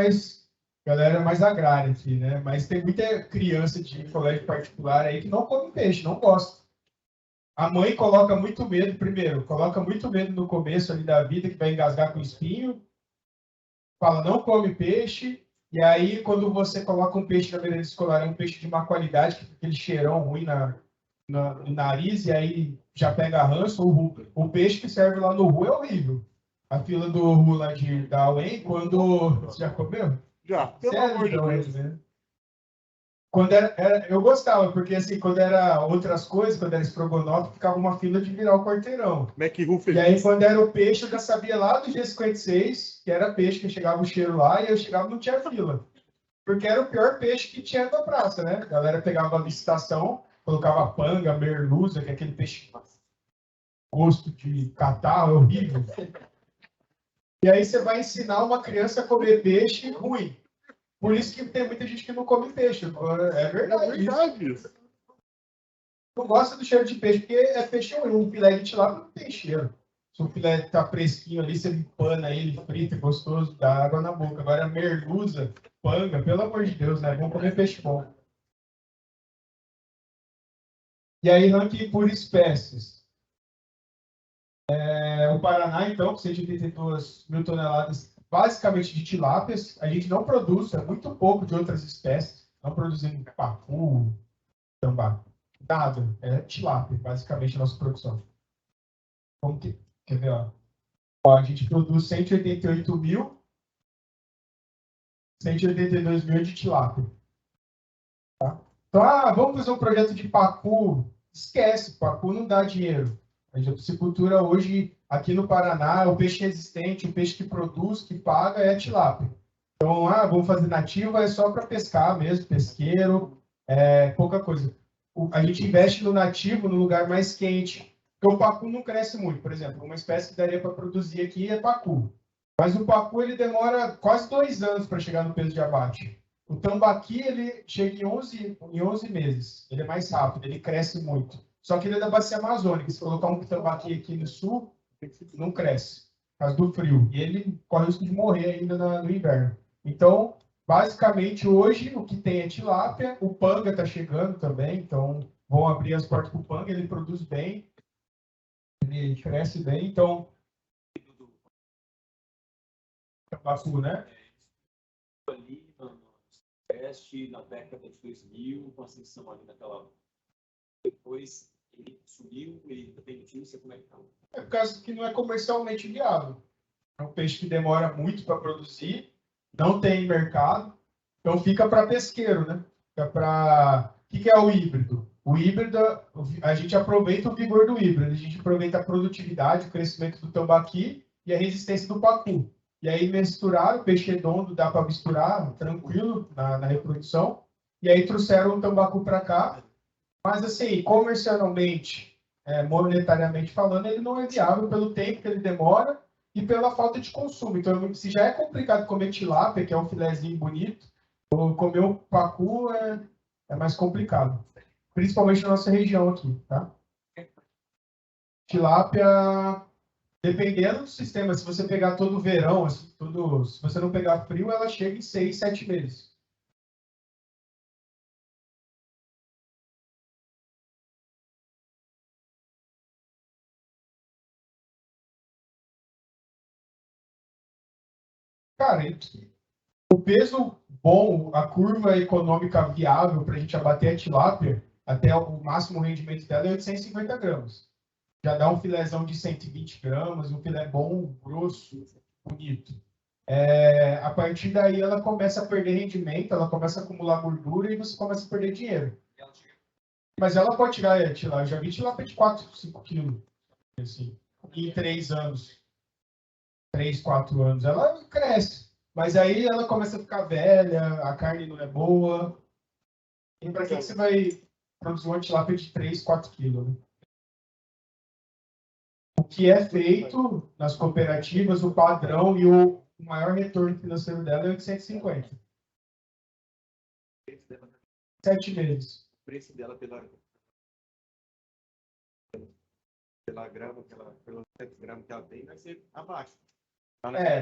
mais agrária aqui, né? Mas tem muita criança de colégio particular aí que não come peixe, não gosta. A mãe coloca muito medo, primeiro, coloca muito medo no começo ali da vida, que vai engasgar com espinho. Fala, não come peixe. E aí, quando você coloca um peixe na merenda escolar, é um peixe de má qualidade, que fica aquele cheirão ruim no nariz, e aí já pega ranço. O peixe que serve lá no Ru é horrível. A fila do Ru lá da UEM, quando... Você já comeu? Já, pelo amor de Deus. Né? Quando eu gostava, porque assim, quando era outras coisas, quando era estrogonofe, ficava uma fila de virar o quarteirão. E aí, quando era o peixe, eu já sabia lá do G56, que era peixe, que chegava o cheiro lá, e eu chegava e não tinha fila. Porque era o pior peixe que tinha na praça, né? A galera pegava a licitação, colocava panga, merluza, que é aquele peixe gosto de catarro, é horrível. E aí você vai ensinar uma criança a comer peixe ruim. Por isso que tem muita gente que não come peixe. É verdade isso. Não gosta do cheiro de peixe, porque é peixe ruim. Um filé de tilápia não tem cheiro. Se o filé tá fresquinho ali, você empana ele, frita, gostoso, dá água na boca. Agora, merluza, panga, pelo amor de Deus, né? Vamos comer peixe bom. E aí, ranking por espécies. O Paraná, então, com 182 mil toneladas, basicamente de tilápias. A gente não produz, é muito pouco de outras espécies. Não produzimos pacu, tambaqui, nada. É tilápia, basicamente, a nossa produção. Quer ver, ó? A gente produz 182 mil de tilápia. Tá? Então, vamos fazer um projeto de pacu. Esquece, pacu não dá dinheiro. A piscicultura hoje, aqui no Paraná, o peixe resistente, o peixe que produz, que paga, é a tilápia. Então, vamos fazer nativa, é só para pescar mesmo, pesqueiro, pouca coisa. A gente investe no nativo no lugar mais quente, porque o pacu não cresce muito. Por exemplo, uma espécie que daria para produzir aqui é pacu. Mas o pacu ele demora quase 2 anos para chegar no peso de abate. O tambaqui ele chega em 11 meses. Ele é mais rápido, ele cresce muito. Só que ele é da bacia amazônica. Se colocar um tambaqui aqui no sul, não cresce, por causa do frio. E ele corre o risco de morrer ainda no inverno. Então, basicamente, hoje o que tem é tilápia. O panga está chegando também. Então, vão abrir as portas para o panga. Ele produz bem, ele cresce bem. Então, pacu, né? Ali no Sudeste, na década de 2000, com ascensão ali naquela. Depois ele subiu, ele permitiu, você como é que tá? É por causa que não é comercialmente viável. É um peixe que demora muito para produzir, não tem mercado, então fica para pesqueiro, né? Fica para... O que é o híbrido? O híbrido, a gente aproveita o vigor do híbrido, a gente aproveita a produtividade, o crescimento do tambaqui e a resistência do pacu. E aí misturar, o peixe redondo dá para misturar tranquilo na reprodução, e aí trouxeram o tambacu para cá, mas assim, comercialmente, monetariamente falando, ele não é viável pelo tempo que ele demora e pela falta de consumo. Então, se já é complicado comer tilápia, que é um filezinho bonito, ou comer o pacu é mais complicado. Principalmente na nossa região aqui, tá? Tilápia, dependendo do sistema, se você pegar todo o verão, assim, se você não pegar frio, ela chega em 6, 7 meses. Cara, o peso bom, a curva econômica viável para a gente abater a tilápia, até o máximo rendimento dela é 850 gramas. Já dá um filézão de 120 gramas, um filé bom, grosso, bonito. A partir daí ela começa a perder rendimento, ela começa a acumular gordura e você começa a perder dinheiro. Mas ela pode tirar, eu já vi tilápia de 4, 5 quilos, assim, em 3 anos. 3, 4 anos, ela cresce. Mas aí ela começa a ficar velha, a carne não é boa. E para que você vai produzir uma tilápia de 3, 4 quilos? Né? O que é feito nas cooperativas, o padrão e o maior retorno financeiro dela é 850. 7 meses. O preço dela pela grama, pelos 7 gramas que ela tem, vai ser abaixo.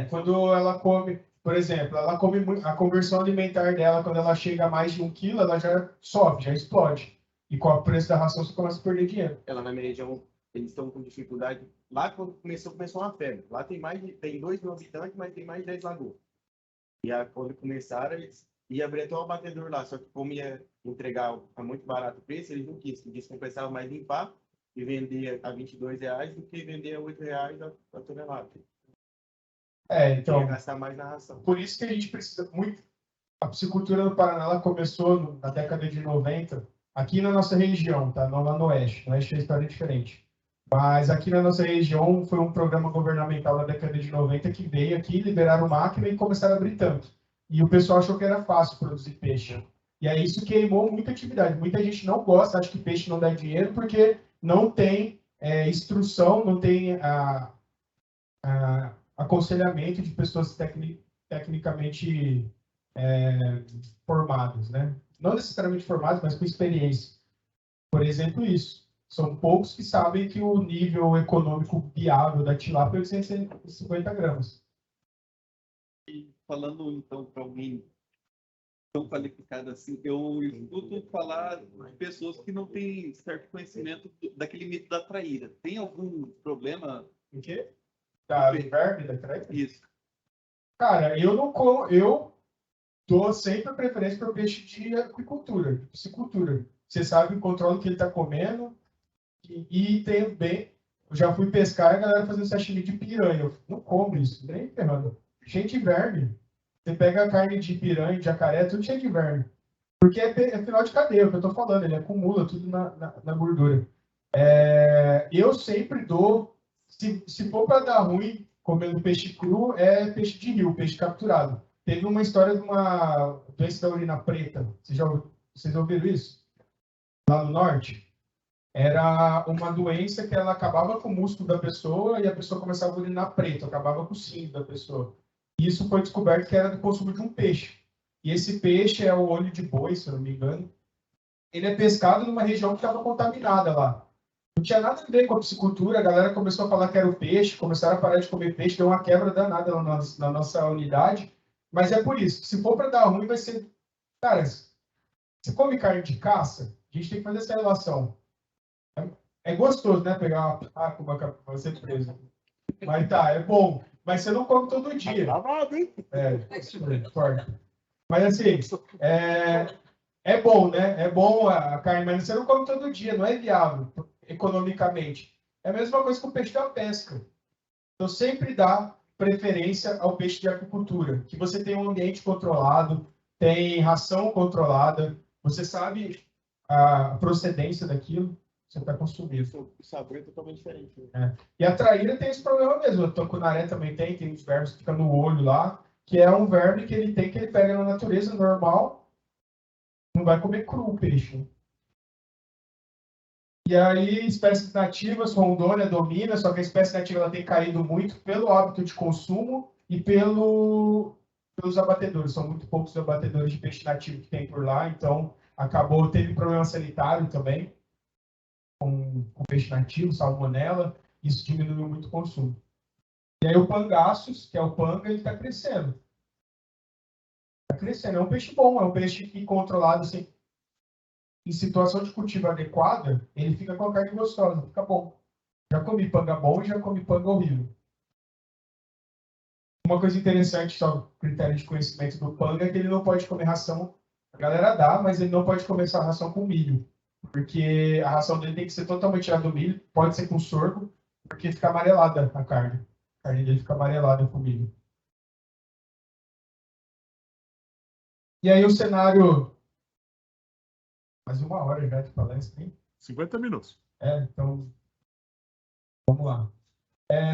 Quando ela come, por exemplo, ela come a conversão alimentar dela, quando ela chega a mais de 1 quilo, ela já sobe, já explode. E com o preço da ração, você começa a perder dinheiro. Ela na minha região, eles estão com dificuldade. Lá quando começou uma febre. Lá tem 2 mil habitantes, mas tem mais de 10 lagoas. E quando começaram, eles iam abrir até um abatedor lá. Só que como ia entregar a muito barato o preço, eles não quis. Eles compensavam mais limpar e vender a R$22 do que vender a R$8 a tonelada. Então, gastar mais na ração. Por isso que a gente precisa muito. A piscicultura no Paraná ela começou na década de 90, aqui na nossa região, tá? Não lá no Oeste. No Oeste a história é diferente. Mas aqui na nossa região foi um programa governamental na década de 90 que veio aqui, liberaram máquina e começaram a abrir tanque. E o pessoal achou que era fácil produzir peixe. E aí isso queimou muita atividade. Muita gente não gosta, acha que peixe não dá dinheiro porque não tem instrução, não tem aconselhamento de pessoas tecnicamente formadas, né? Não necessariamente formadas, mas com experiência. Por exemplo, isso. São poucos que sabem que o nível econômico viável da tilápia é 850 gramas. E falando, então, para alguém tão qualificado assim, eu escuto falar de pessoas que não têm certo conhecimento daquele mito da traíra. Tem algum problema? O quê? Da verme, da traíra? Isso. Cara, eu dou sempre a preferência para o peixe de aquicultura, de piscicultura. Você sabe o controle que ele está comendo e tem bem. Eu já fui pescar e a galera fazendo sashimi de piranha. Eu não como isso, nem ferrando. Cheio de verme. Você pega a carne de piranha, de jacaré, tudo cheio de verme. Porque é final de cadeia, o que eu estou falando, ele acumula tudo na gordura. Eu sempre dou, se for para dar ruim, comendo peixe cru, é peixe de rio, peixe capturado. teve uma história de uma doença da urina preta. Vocês ouviram isso? Lá no norte? Era uma doença que ela acabava com o músculo da pessoa e a pessoa começava a urinar preto, acabava com o cinto da pessoa. E isso foi descoberto que era do consumo de um peixe. E esse peixe é o olho de boi, se eu não me engano. Ele é pescado numa região que estava contaminada lá. Não tinha nada a ver com a piscicultura, a galera começou a falar que era o peixe, começaram a parar de comer peixe, deu uma quebra danada na nossa unidade. Mas é por isso, se for para dar ruim, vai ser... Cara, você come carne de caça, a gente tem que fazer essa relação. É gostoso, né? Pegar uma para ser preso. Mas tá, é bom. Mas você não come todo dia. Tá gravado, hein? Forte. Mas assim, é bom, né? É bom a carne, mas você não come todo dia, não é viável economicamente. É a mesma coisa com o peixe da pesca. Então sempre dá preferência ao peixe de aquicultura, que você tem um ambiente controlado, tem ração controlada, você sabe a procedência daquilo. Você está consumindo. O sabor é totalmente diferente. Né? E a traíra tem esse problema mesmo. O tucunaré também tem uns vermes que ficam no olho lá, que é um verme que ele pega na natureza normal, não vai comer cru o peixe. E aí, espécies nativas, Rondônia domina, só que a espécie nativa ela tem caído muito pelo hábito de consumo e pelos abatedores. São muito poucos abatedores de peixe nativo que tem por lá, então teve problema sanitário também. Com peixe nativo, salmonela, isso diminuiu muito o consumo. E aí o pangaços, que é o panga, ele está crescendo. Está crescendo. É um peixe bom, é um peixe que controlado assim, em situação de cultivo adequada, ele fica com a carne gostosa, fica bom. Já comi panga bom e já comi panga horrível. Uma coisa interessante, só critério de conhecimento do panga, é que ele não pode comer ração. A galera dá, mas ele não pode comer essa ração com milho. Porque a ração dele tem que ser totalmente tirada do milho, pode ser com sorgo, porque fica amarelada a carne. A carne dele fica amarelada com milho. E aí o cenário... Quase 1 hora já de palestra, hein? 50 minutos. Então... Vamos lá.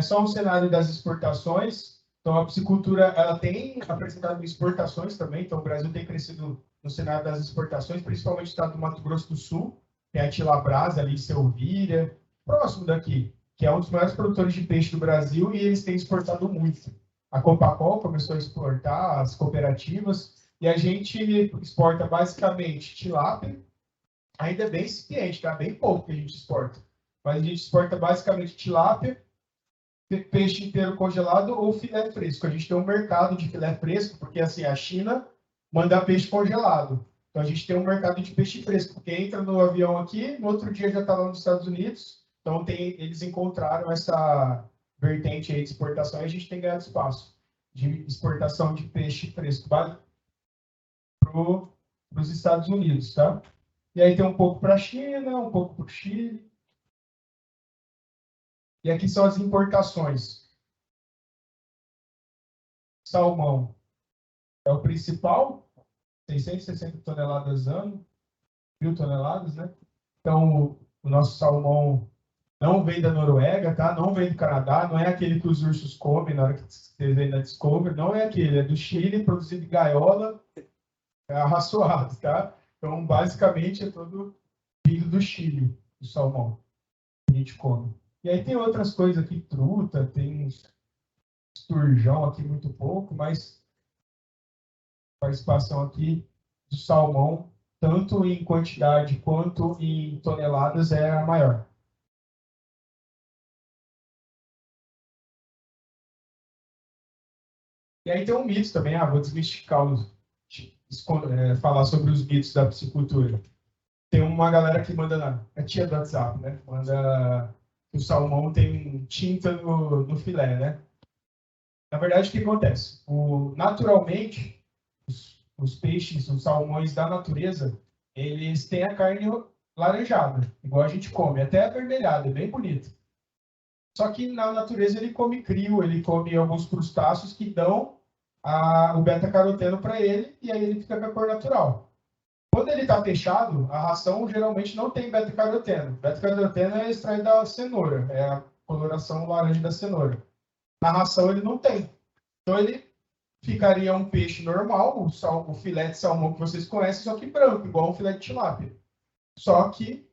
Só um cenário das exportações. Então a piscicultura, ela tem apresentado exportações também. Então o Brasil tem crescido no cenário das exportações, principalmente no estado do Mato Grosso do Sul. Tem a Tilabras ali, Selvíria, próximo daqui, que é um dos maiores produtores de peixe do Brasil e eles têm exportado muito. A Compacol começou a exportar, as cooperativas, e a gente exporta basicamente tilápia, ainda é bem incipiente, tá? Bem pouco que a gente exporta. Mas a gente exporta basicamente tilápia, peixe inteiro congelado ou filé fresco. A gente tem um mercado de filé fresco, porque assim, a China manda peixe congelado. Então, a gente tem um mercado de peixe fresco, porque entra no avião aqui, no outro dia já está lá nos Estados Unidos. Então, eles encontraram essa vertente aí de exportação e a gente tem ganhado espaço de exportação de peixe fresco para os Estados Unidos, tá? E aí tem um pouco para a China, um pouco para o Chile. E aqui são as importações. Salmão é o principal, 660 toneladas ano, 1.000 toneladas, né? Então, o nosso salmão não vem da Noruega, tá? Não vem do Canadá, não é aquele que os ursos comem na hora que você vê na Discovery, não é aquele, é do Chile, produzido em gaiola, arraçoado, tá? Então, basicamente, é todo vindo do Chile, o salmão que a gente come. E aí tem outras coisas aqui, truta, tem esturjão aqui muito pouco, mas a participação aqui do salmão, tanto em quantidade quanto em toneladas, é a maior. E aí tem um mito também, vou desmistificar, falar sobre os mitos da piscicultura. Tem uma galera que manda, a tia do WhatsApp, né? Manda que o salmão tem tinta no filé, né? Na verdade, o que acontece? Naturalmente, os peixes, os salmões da natureza, eles têm a carne laranjada, igual a gente come, até avermelhada, é bem bonito. Só que na natureza ele come crio, ele come alguns crustáceos que dão o beta-caroteno para ele, e aí ele fica com a cor natural. Quando ele está fechado, a ração geralmente não tem beta-caroteno. Beta-caroteno é extraído da cenoura, é a coloração laranja da cenoura. Na ração ele não tem. Então ele ficaria um peixe normal, o filé de salmão que vocês conhecem, só que branco, igual um filé de tilápia. Só que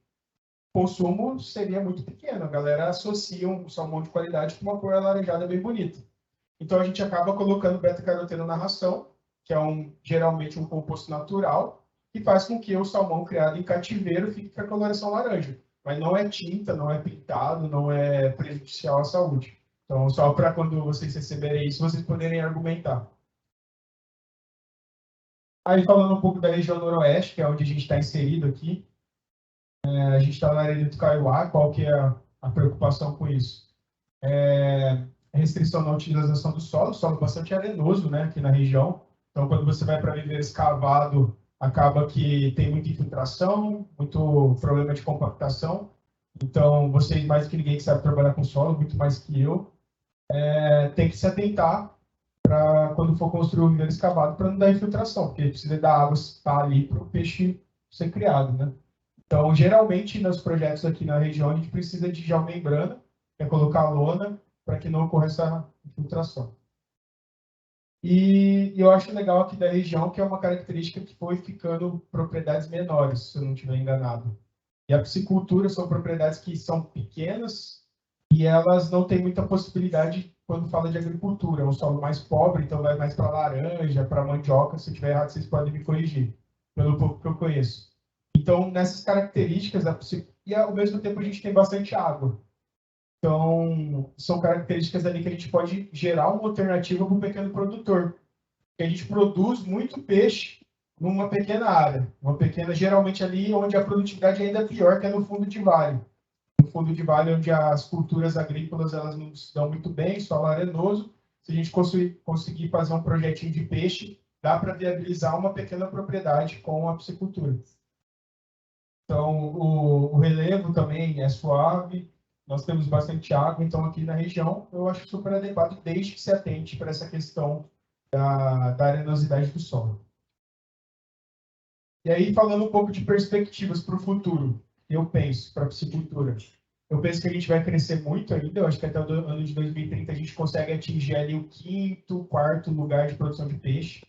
o consumo seria muito pequeno. A galera associa um salmão de qualidade com uma cor alaranjada bem bonita. Então a gente acaba colocando beta-caroteno na ração, que é geralmente um composto natural, que faz com que o salmão criado em cativeiro fique com a coloração laranja. Mas não é tinta, não é pintado, não é prejudicial à saúde. Então, só para quando vocês receberem isso, vocês poderem argumentar. Aí, falando um pouco da região noroeste, que é onde a gente está inserido aqui, a gente está na área de Kaiowá, qual que é a preocupação com isso? Restrição na utilização do solo bastante arenoso, né, aqui na região. Então, quando você vai para viver escavado, acaba que tem muita infiltração, muito problema de compactação. Então, vocês, mais que ninguém que sabe trabalhar com solo, muito mais que eu, tem que se atentar para quando for construir um viveiro escavado, para não dar infiltração, porque precisa da água estar ali para o peixe ser criado, né? Então, geralmente, nos projetos aqui na região, a gente precisa de geomembrana, que é colocar lona, para que não ocorra essa infiltração. E eu acho legal aqui da região que é uma característica que foi ficando propriedades menores, se eu não estiver enganado. E a piscicultura são propriedades que são pequenas e elas não têm muita possibilidade quando fala de agricultura. É um solo mais pobre, então vai mais para laranja, para mandioca. Se eu estiver errado, vocês podem me corrigir, pelo pouco que eu conheço. Então, nessas características, e ao mesmo tempo a gente tem bastante água. Então, são características ali que a gente pode gerar uma alternativa para o pequeno produtor. A gente produz muito peixe numa pequena área, geralmente ali onde a produtividade ainda é pior, que é no fundo de vale. No fundo de vale, onde as culturas agrícolas elas não se dão muito bem, solo arenoso. Se a gente conseguir fazer um projetinho de peixe, dá para viabilizar uma pequena propriedade com a piscicultura. Então, o relevo também é suave. Nós temos bastante água, então aqui na região eu acho super adequado, desde que se atente para essa questão da arenosidade do solo. E aí, falando um pouco de perspectivas para o futuro, eu penso, para a piscicultura. Eu penso que a gente vai crescer muito ainda, eu acho que até o ano de 2030 a gente consegue atingir ali o 5º, 4º lugar de produção de peixe.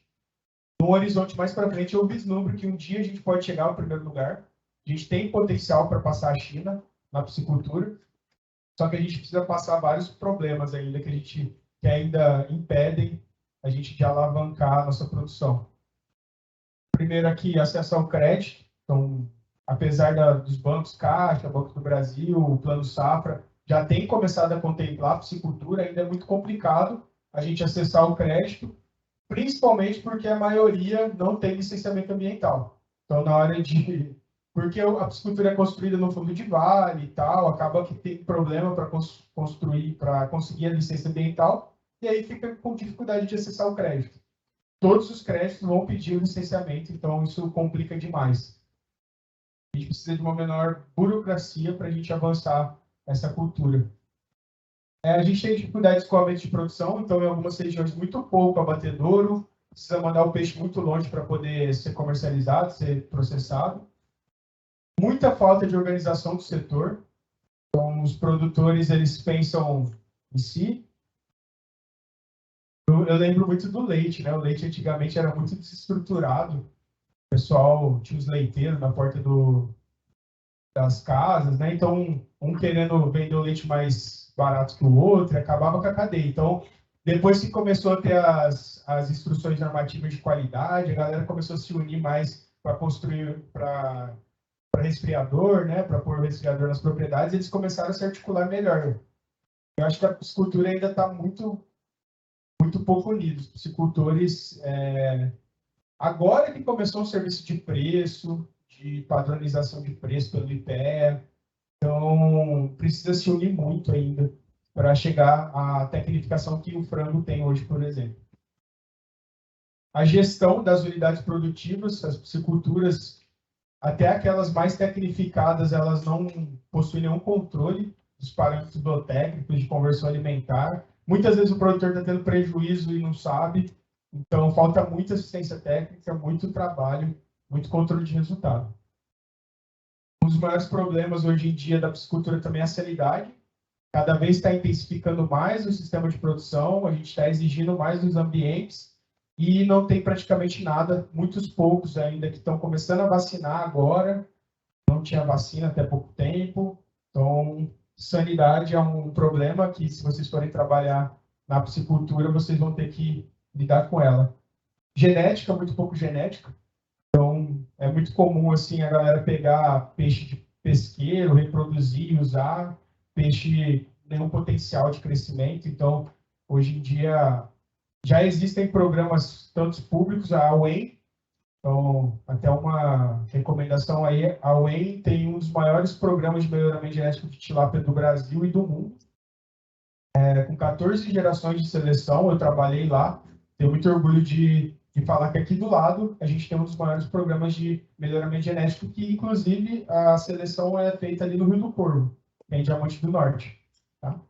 No horizonte mais para frente, eu vislumbro que um dia a gente pode chegar ao 1º lugar. A gente tem potencial para passar a China na piscicultura. Só que a gente precisa passar vários problemas ainda que ainda impedem a gente de alavancar a nossa produção. Primeiro aqui, acesso ao crédito. Então, apesar dos bancos Caixa, Banco do Brasil, o Plano Safra, já tem começado a contemplar a piscicultura, ainda é muito complicado a gente acessar o crédito, principalmente porque a maioria não tem licenciamento ambiental. Então, na hora de... Porque a piscicultura é construída no fundo de vale e tal, acaba que tem problema para conseguir a licença ambiental, e aí fica com dificuldade de acessar o crédito. Todos os créditos vão pedir o licenciamento, então isso complica demais. A gente precisa de uma menor burocracia para a gente avançar essa cultura. A gente tem dificuldades com o aumento de produção, então em algumas regiões muito pouco abatedouro, precisa mandar o peixe muito longe para poder ser comercializado, ser processado. Muita falta de organização do setor. Então, os produtores, eles pensam em si. Eu lembro muito do leite, né? O leite antigamente era muito desestruturado. O pessoal tinha os leiteiros na porta das casas, né? Então, um querendo vender o leite mais barato que o outro, acabava com a cadeia. Então, depois que começou a ter as instruções normativas de qualidade, a galera começou a se unir mais para construir, para resfriador, né, para pôr resfriador nas propriedades, eles começaram a se articular melhor. Eu acho que a piscicultura ainda está muito pouco unida. Os piscicultores, agora que começou o serviço de preço, de padronização de preço pelo IPEA, então precisa se unir muito ainda para chegar à tecnificação que o frango tem hoje, por exemplo. A gestão das unidades produtivas, as pisciculturas, até aquelas mais tecnificadas, elas não possuem nenhum controle dos parâmetros biotécnicos de conversão alimentar. Muitas vezes o produtor está tendo prejuízo e não sabe. Então, falta muita assistência técnica, muito trabalho, muito controle de resultado. Um dos maiores problemas hoje em dia da piscicultura também é a salinidade. Cada vez está intensificando mais o sistema de produção, a gente está exigindo mais dos ambientes. e não tem praticamente nada, muitos poucos ainda que estão começando a vacinar agora, não tinha vacina até pouco tempo, então sanidade é um problema que, se vocês forem trabalhar na piscicultura, vocês vão ter que lidar com ela. Genética, muito pouco genética, então é muito comum assim a galera pegar peixe de pesqueiro, reproduzir e usar peixe nenhum potencial de crescimento, então hoje em dia já existem programas tanto públicos, a UEM, então até uma recomendação aí, a UEM tem um dos maiores programas de melhoramento genético de tilápia do Brasil e do mundo, com 14 gerações de seleção, eu trabalhei lá, tenho muito orgulho de falar que aqui do lado a gente tem um dos maiores programas de melhoramento genético, que inclusive a seleção é feita ali no Rio do Corvo, em Diamante do Norte. Tá?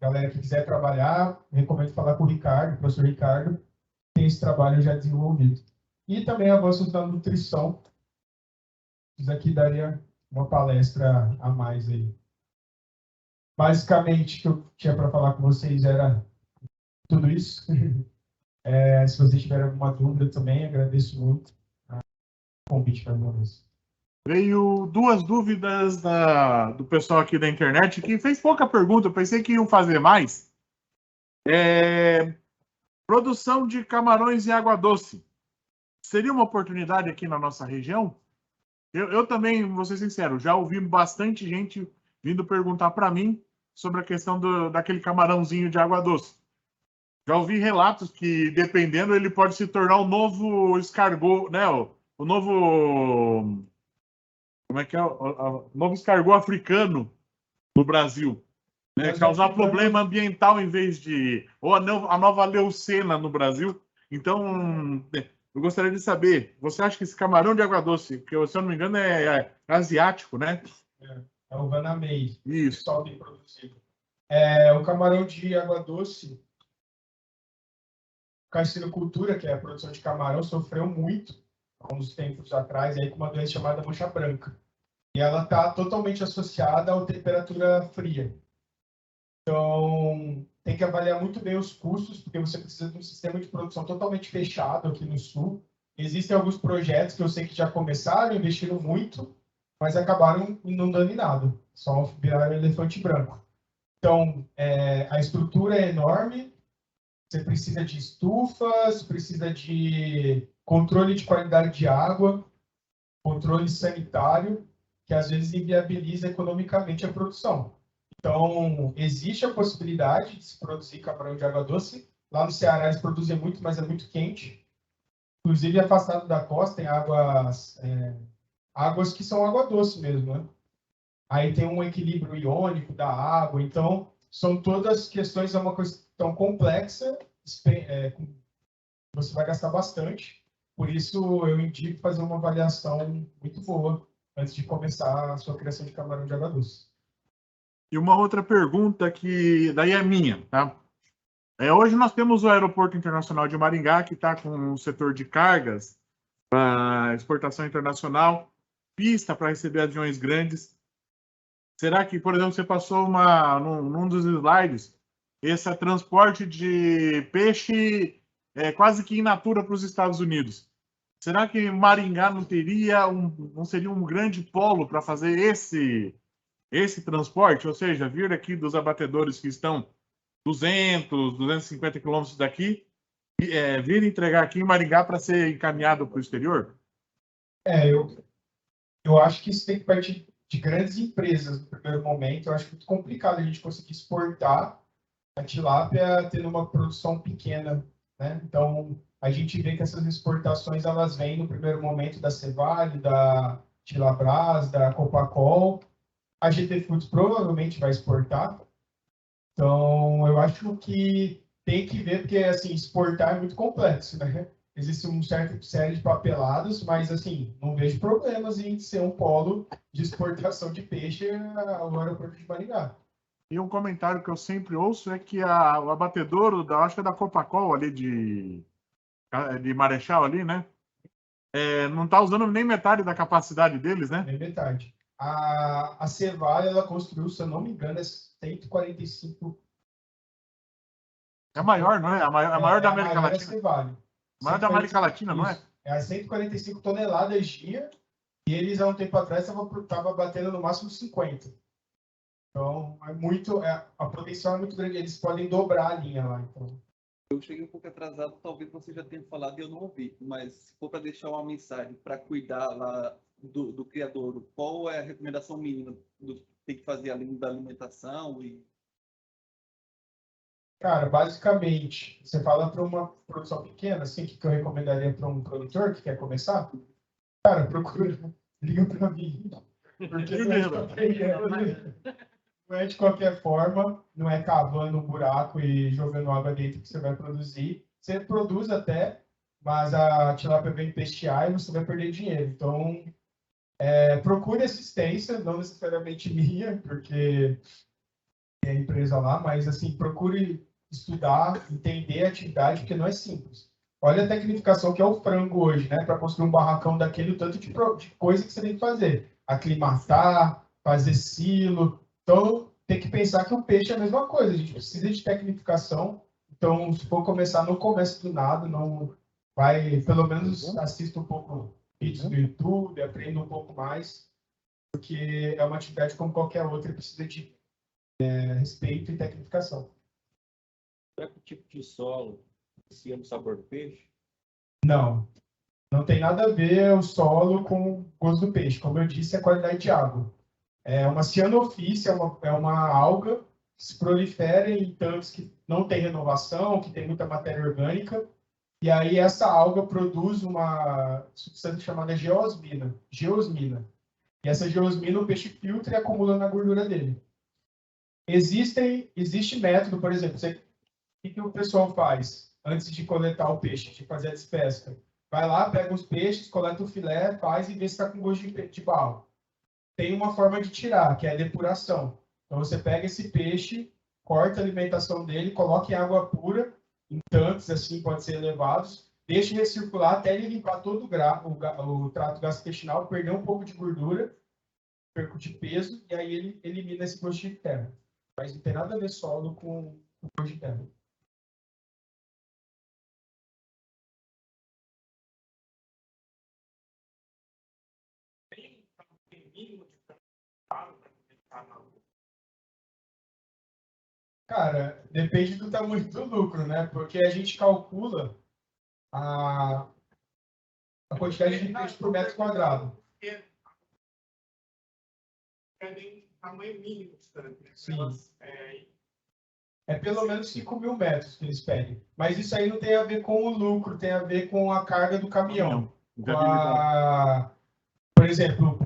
Galera que quiser trabalhar, recomendo falar com o Ricardo, o professor Ricardo, tem esse trabalho já desenvolvido. E também avanços da nutrição. Isso aqui daria uma palestra a mais aí. Basicamente, o que eu tinha para falar com vocês era tudo isso. Se vocês tiverem alguma dúvida também, agradeço muito o convite para vocês. Veio duas dúvidas do pessoal aqui da internet, que fez pouca pergunta, eu pensei que iam fazer mais. Produção de camarões em água doce. Seria uma oportunidade aqui na nossa região? Eu também, vou ser sincero, já ouvi bastante gente vindo perguntar para mim sobre a questão daquele camarãozinho de água doce. Já ouvi relatos que, dependendo, ele pode se tornar o novo escargot, né? O novo... Como é que é? O novo escargot africano no Brasil. Né? Causar problema ambiental em vez de... Ou a nova leucena no Brasil. Então, eu gostaria de saber, você acha que esse camarão de água doce, que se eu não me engano é asiático, né? É o Vanamei. Isso. O pessoal tem produzido. O camarão de água doce, a carcinocultura, que é a produção de camarão, sofreu muito há uns tempos atrás aí, com uma doença chamada mancha branca. E ela está totalmente associada à temperatura fria. Então, tem que avaliar muito bem os custos, porque você precisa de um sistema de produção totalmente fechado aqui no Sul. Existem alguns projetos que eu sei que já começaram, investiram muito, mas acabaram não dando em nada. Só viraram elefante branco. Então, a estrutura é enorme, você precisa de estufas, precisa de controle de qualidade de água, controle sanitário, que às vezes inviabiliza economicamente a produção. Então, existe a possibilidade de se produzir camarão de água doce. Lá no Ceará eles produzem muito, mas é muito quente. Inclusive, afastado da costa, tem águas que são água doce mesmo, né? Aí tem um equilíbrio iônico da água. Então, são todas questões, é uma questão complexa, você vai gastar bastante. Por isso, eu indico fazer uma avaliação muito boa antes de começar a sua criação de camarão de água doce. E uma outra pergunta que daí é minha, tá? Hoje nós temos o Aeroporto Internacional de Maringá, que está com um setor de cargas para exportação internacional, pista para receber aviões grandes. Será que, por exemplo, você passou num dos slides, esse transporte de peixe quase que in natura para os Estados Unidos? Será que Maringá não seria um grande polo para fazer esse transporte? Ou seja, vir aqui dos abatedores que estão 250 quilômetros daqui, vir entregar aqui em Maringá para ser encaminhado para o exterior? Eu acho que isso tem que partir de grandes empresas no primeiro momento. Eu acho muito complicado a gente conseguir exportar a tilápia tendo uma produção pequena, né? Então, a gente vê que essas exportações elas vêm no primeiro momento da Cevale, da Tilabras, da Copacol. A GT Foods provavelmente vai exportar. Então, eu acho que tem que ver, porque assim, exportar é muito complexo, né? Existe uma certa série de papelados, mas assim, não vejo problemas em ser um polo de exportação de peixe ao aeroporto de Maringá. E um comentário que eu sempre ouço é que o abatedouro, acho que é da Copacol ali de Marechal ali, né? Não está usando nem metade da capacidade deles, né? Nem metade. A Cevale, ela construiu, se eu não me engano, 145 É maior, não é? A maior da América a maior Latina. Cevale. Maior da América Latina, não é? Isso. É 145 toneladas dia, e eles, há um tempo atrás, estavam batendo no máximo 50. Então, a potencial é muito grande. Eles podem dobrar a linha lá. Então. Eu cheguei um pouco atrasado, talvez você já tenha falado e eu não ouvi, mas se for para deixar uma mensagem para cuidar lá do criador, qual é a recomendação mínima do que tem que fazer além da alimentação? Cara, basicamente, você fala para uma produção pequena, assim, que eu recomendaria para um produtor que quer começar? Cara, procura, liga para mim. Porque não é de qualquer forma, não é cavando um buraco e jogando água dentro que você vai produzir. Você produz até, mas a tilápia vem pestear e você vai perder dinheiro. Então, procure assistência, não necessariamente minha, porque é a empresa lá, mas assim, procure estudar, entender a atividade, porque não é simples. Olha a tecnificação que é o frango hoje, né? Para construir um barracão daquele, o tanto de coisa que você tem que fazer. Aclimatar, fazer silo. Então, tem que pensar que o peixe é a mesma coisa. A gente precisa de tecnificação. Então, se for começar, não comece do nada. Não vai, pelo menos, assista um pouco vídeos do YouTube, aprenda um pouco mais. Porque é uma atividade como qualquer outra, precisa de respeito e tecnificação. Será que o tipo de solo influencia no sabor do peixe? Não. Não tem nada a ver o solo com o gosto do peixe. Como eu disse, é a qualidade de água. É uma cianofícia, é uma alga que se prolifera em tanques que não tem renovação, que tem muita matéria orgânica. E aí essa alga produz uma substância chamada geosmina. E essa geosmina o peixe filtra e acumula na gordura dele. Existe método, por exemplo, o que o pessoal faz antes de coletar o peixe, de fazer a despesca? Vai lá, pega os peixes, coleta o filé, faz e vê se está com gosto de barro. Tem uma forma de tirar, que é a depuração. Então você pega esse peixe, corta a alimentação dele, coloca em água pura, em tanques, assim, pode ser elevados, deixa recircular até ele limpar todo o trato gastrointestinal, perder um pouco de gordura, perco de peso, e aí ele elimina esse gosto de terra. Mas não tem nada a ver solo com gosto de terra. Cara, depende do tamanho do lucro, né? Porque a gente calcula a quantidade de peixe por metro quadrado. Pedem tamanho mínimo de tanque. Sim. É pelo menos 5.000 metros que eles pedem. Mas isso aí não tem a ver com o lucro, tem a ver com a carga do caminhão. Por exemplo,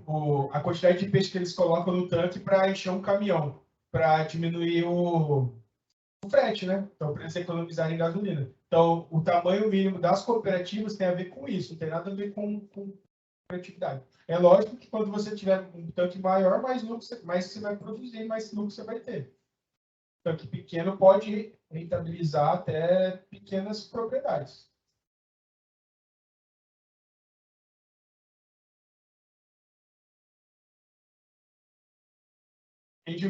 a quantidade de peixe que eles colocam no tanque para encher um caminhão, para diminuir o frete, né? Então, para eles economizarem gasolina. Então, o tamanho mínimo das cooperativas tem a ver com isso, não tem nada a ver com coletividade. É lógico que quando você tiver um tanque maior, mais você vai produzir, mais lucro você vai ter. Tanque pequeno pode rentabilizar até pequenas propriedades. Depende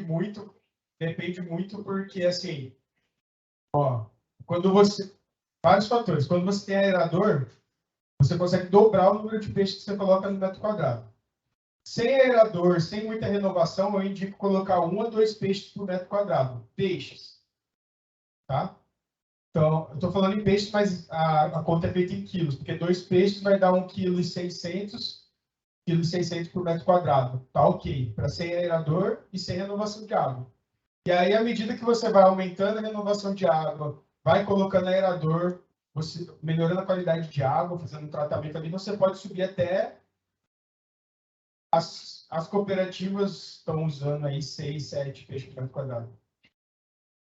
muito porque, assim, ó, vários fatores. Quando você tem aerador, você consegue dobrar o número de peixes que você coloca no metro quadrado. Sem aerador, sem muita renovação, eu indico colocar 1 a 2 peixes por metro quadrado. Peixes. Tá? Então, eu estou falando em peixes, mas a conta é feita em quilos, porque 2 peixes vai dar 1,6 kg por metro quadrado. Tá ok, para sem aerador e sem renovação de água. E aí, à medida que você vai aumentando a renovação de água, vai colocando aerador, você melhorando a qualidade de água, fazendo um tratamento ali, você pode subir até as cooperativas estão usando aí 6, 7 peixes por metro quadrado.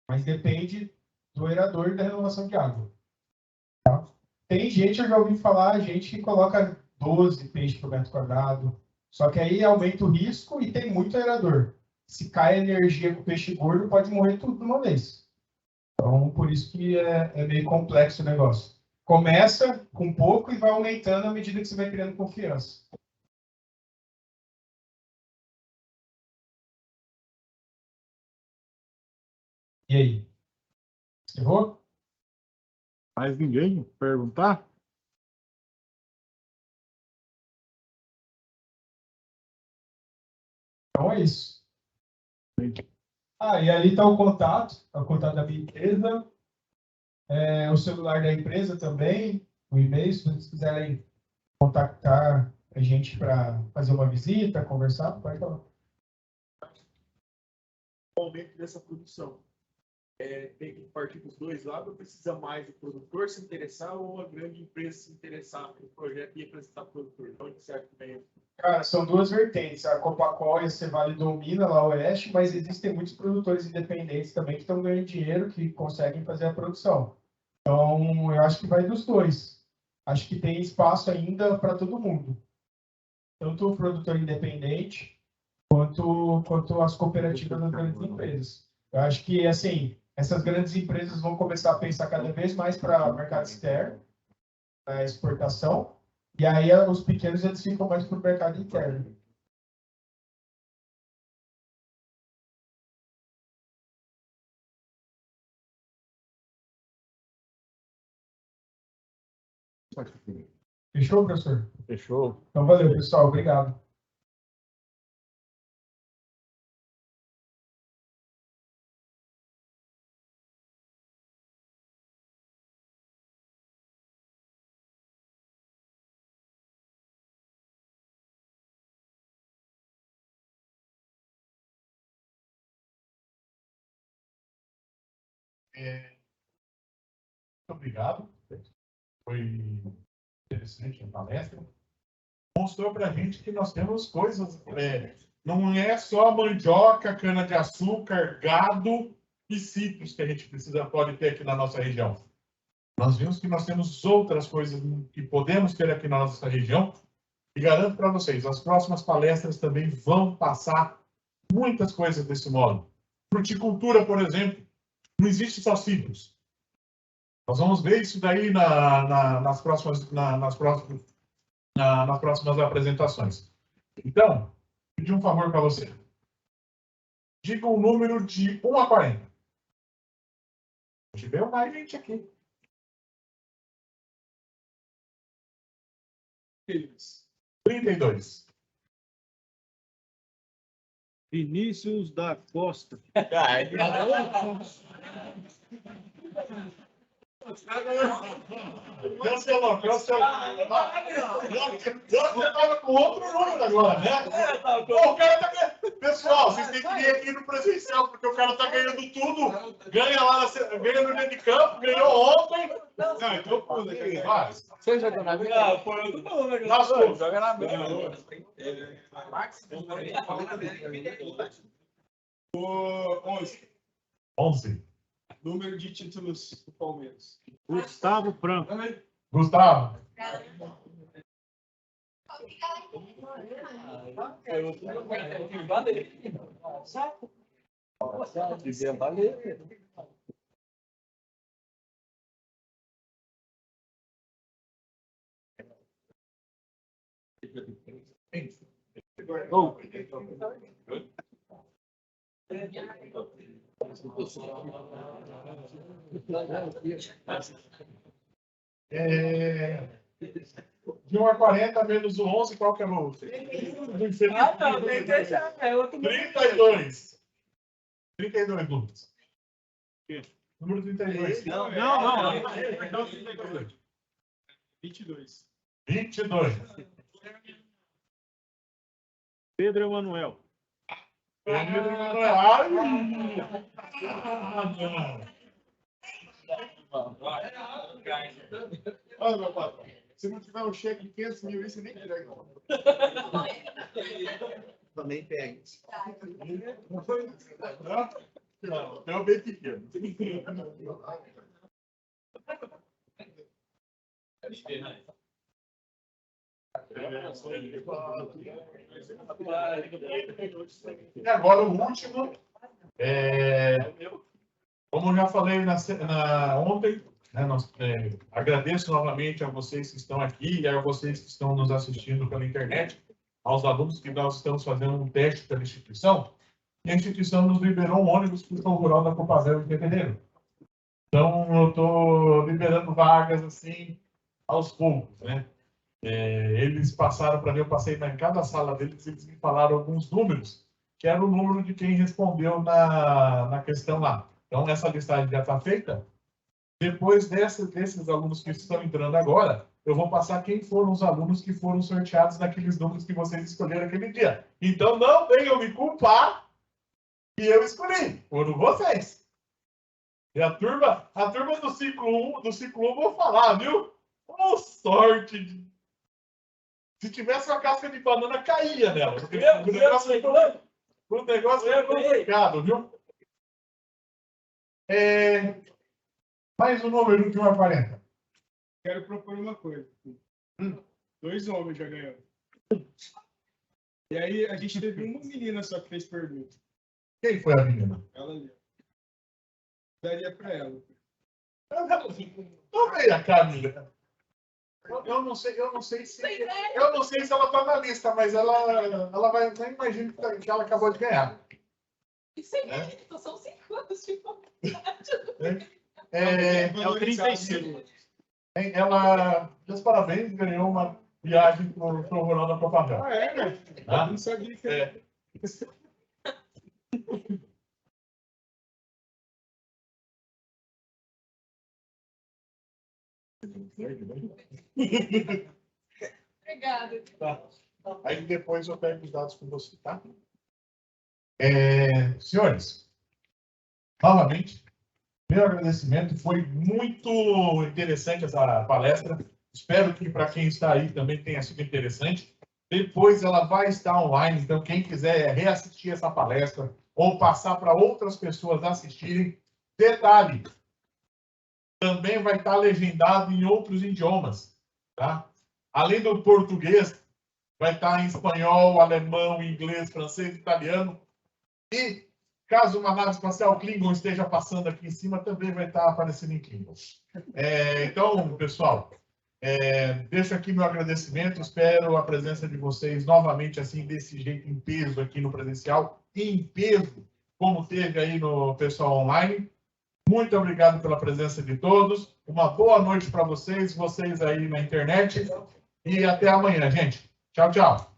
Mas depende do aerador e da renovação de água. Tá? Tem gente, eu já ouvi falar, gente que coloca 12 peixes por metro quadrado. Só que aí aumenta o risco e tem muito aerador. Se cai a energia com o peixe gordo, pode morrer tudo de uma vez. Então, por isso que é meio complexo o negócio. Começa com pouco e vai aumentando à medida que você vai criando confiança. E aí? Errou? Mais ninguém perguntar? Então é isso. E ali está o contato da minha empresa, o celular da empresa também, o e-mail, se vocês quiserem contactar a gente para fazer uma visita, conversar, pode falar. O aumento dessa produção tem que partir dos dois lados, ou precisa mais o produtor se interessar ou a grande empresa se interessar pelo projeto e apresentar para o produtor? Onde serve também? Cara, são duas vertentes. A Copacol e a Cevale domina lá o Oeste, mas existem muitos produtores independentes também que estão ganhando dinheiro, que conseguem fazer a produção. Então, eu acho que vai dos dois. Acho que tem espaço ainda para todo mundo. Tanto o produtor independente, quanto as cooperativas das grandes empresas. Eu acho que, assim, essas grandes empresas vão começar a pensar cada vez mais para o mercado externo, na exportação, e aí os pequenos eles ficam mais para o mercado interno. Fechou, professor? Fechou. Então, valeu, pessoal. Obrigado. Muito obrigado. Foi interessante a palestra. Mostrou para a gente que nós temos coisas. Não é só mandioca, cana-de-açúcar, gado e citros que a gente pode ter aqui na nossa região. Nós vimos que nós temos outras coisas que podemos ter aqui na nossa região. E garanto para vocês, as próximas palestras também vão passar muitas coisas desse modo. Fruticultura, por exemplo, não existe só citros. Nós vamos ver isso daí nas próximas apresentações. Então, vou pedir um favor para você. Diga um número de 1 a 40. Tivemos mais gente aqui. 32. Vinícius da Costa. Cancelou. Você estava com outro número agora, né? Pô, o cara tá... Pessoal, vocês têm que vir aqui no presencial, porque o cara tá ganhando tudo. Ganha no dia de campo, ganhou ontem. Não, então pula aqui. Vai. Você jogou na mesa? Foi eu não, Lascou. joga na mesa. 11. Número de títulos do Palmeiras. Gustavo Franco. Gustavo. Devia valer. Oh. De 1 a 40 menos o 11, qual que é o outro? 32. 32, Lucas. Número 32. Não. 22. 22. Pedro Emanuel. Pedro Emanuel. Ai! Olha, meu patrão. Se não tiver um cheque de 500 mil, isso nem entrega. Também pega. Não, é o bem pequeno. E agora o último, como eu já falei ontem, né, agradeço novamente a vocês que estão aqui e a vocês que estão nos assistindo pela internet, aos alunos que nós estamos fazendo um teste pela instituição, e a instituição nos liberou um ônibus para o show rural da Copavel em fevereiro. Então, eu estou liberando vagas assim aos poucos, né? Eles passaram para mim, eu passei em cada sala deles, eles me falaram alguns números, que era o número de quem respondeu na questão lá. Então, essa listagem já está feita. Depois desses alunos que estão entrando agora, eu vou passar quem foram os alunos que foram sorteados naqueles números que vocês escolheram aquele dia. Então, não venham me culpar que eu escolhi, foram vocês. E a turma do ciclo 1, vou falar, viu? Oh, sorte! Se tivesse uma casca de banana, caía nela. O negócio é complicado, viu? Mais um número do que uma 40. Quero propor uma coisa. 2 homens já ganharam. E aí, a gente teve uma menina só que fez pergunta. Quem foi a menina? Ela ali. Daria para ela. Não veio a Camila. Eu não sei se ela está na lista, mas ela vai. Nem imagino que ela acabou de ganhar. Isso é mérito, são 5 anos de faculdade. É o 35. Ela, meus parabéns, ganhou uma viagem para o Rural da Propaganda. Ah, é, né? Ah, Não sabia que é. Obrigada. Tá. Aí depois eu pego os dados com você, tá? Senhores, novamente, meu agradecimento. Foi muito interessante essa palestra. Espero que para quem está aí também tenha sido interessante. Depois ela vai estar online, então quem quiser reassistir essa palestra ou passar para outras pessoas assistirem, detalhe, também vai estar legendado em outros idiomas, tá? Além do português, vai estar em espanhol, alemão, inglês, francês, italiano. E caso uma nave espacial Klingon esteja passando aqui em cima, também vai estar aparecendo em Klingon. Então, pessoal, deixo aqui meu agradecimento. Espero a presença de vocês novamente, assim, desse jeito, em peso aqui no presencial, e em peso, como teve aí no pessoal online. Muito obrigado pela presença de todos. Uma boa noite para vocês aí na internet. E até amanhã, gente. Tchau, tchau.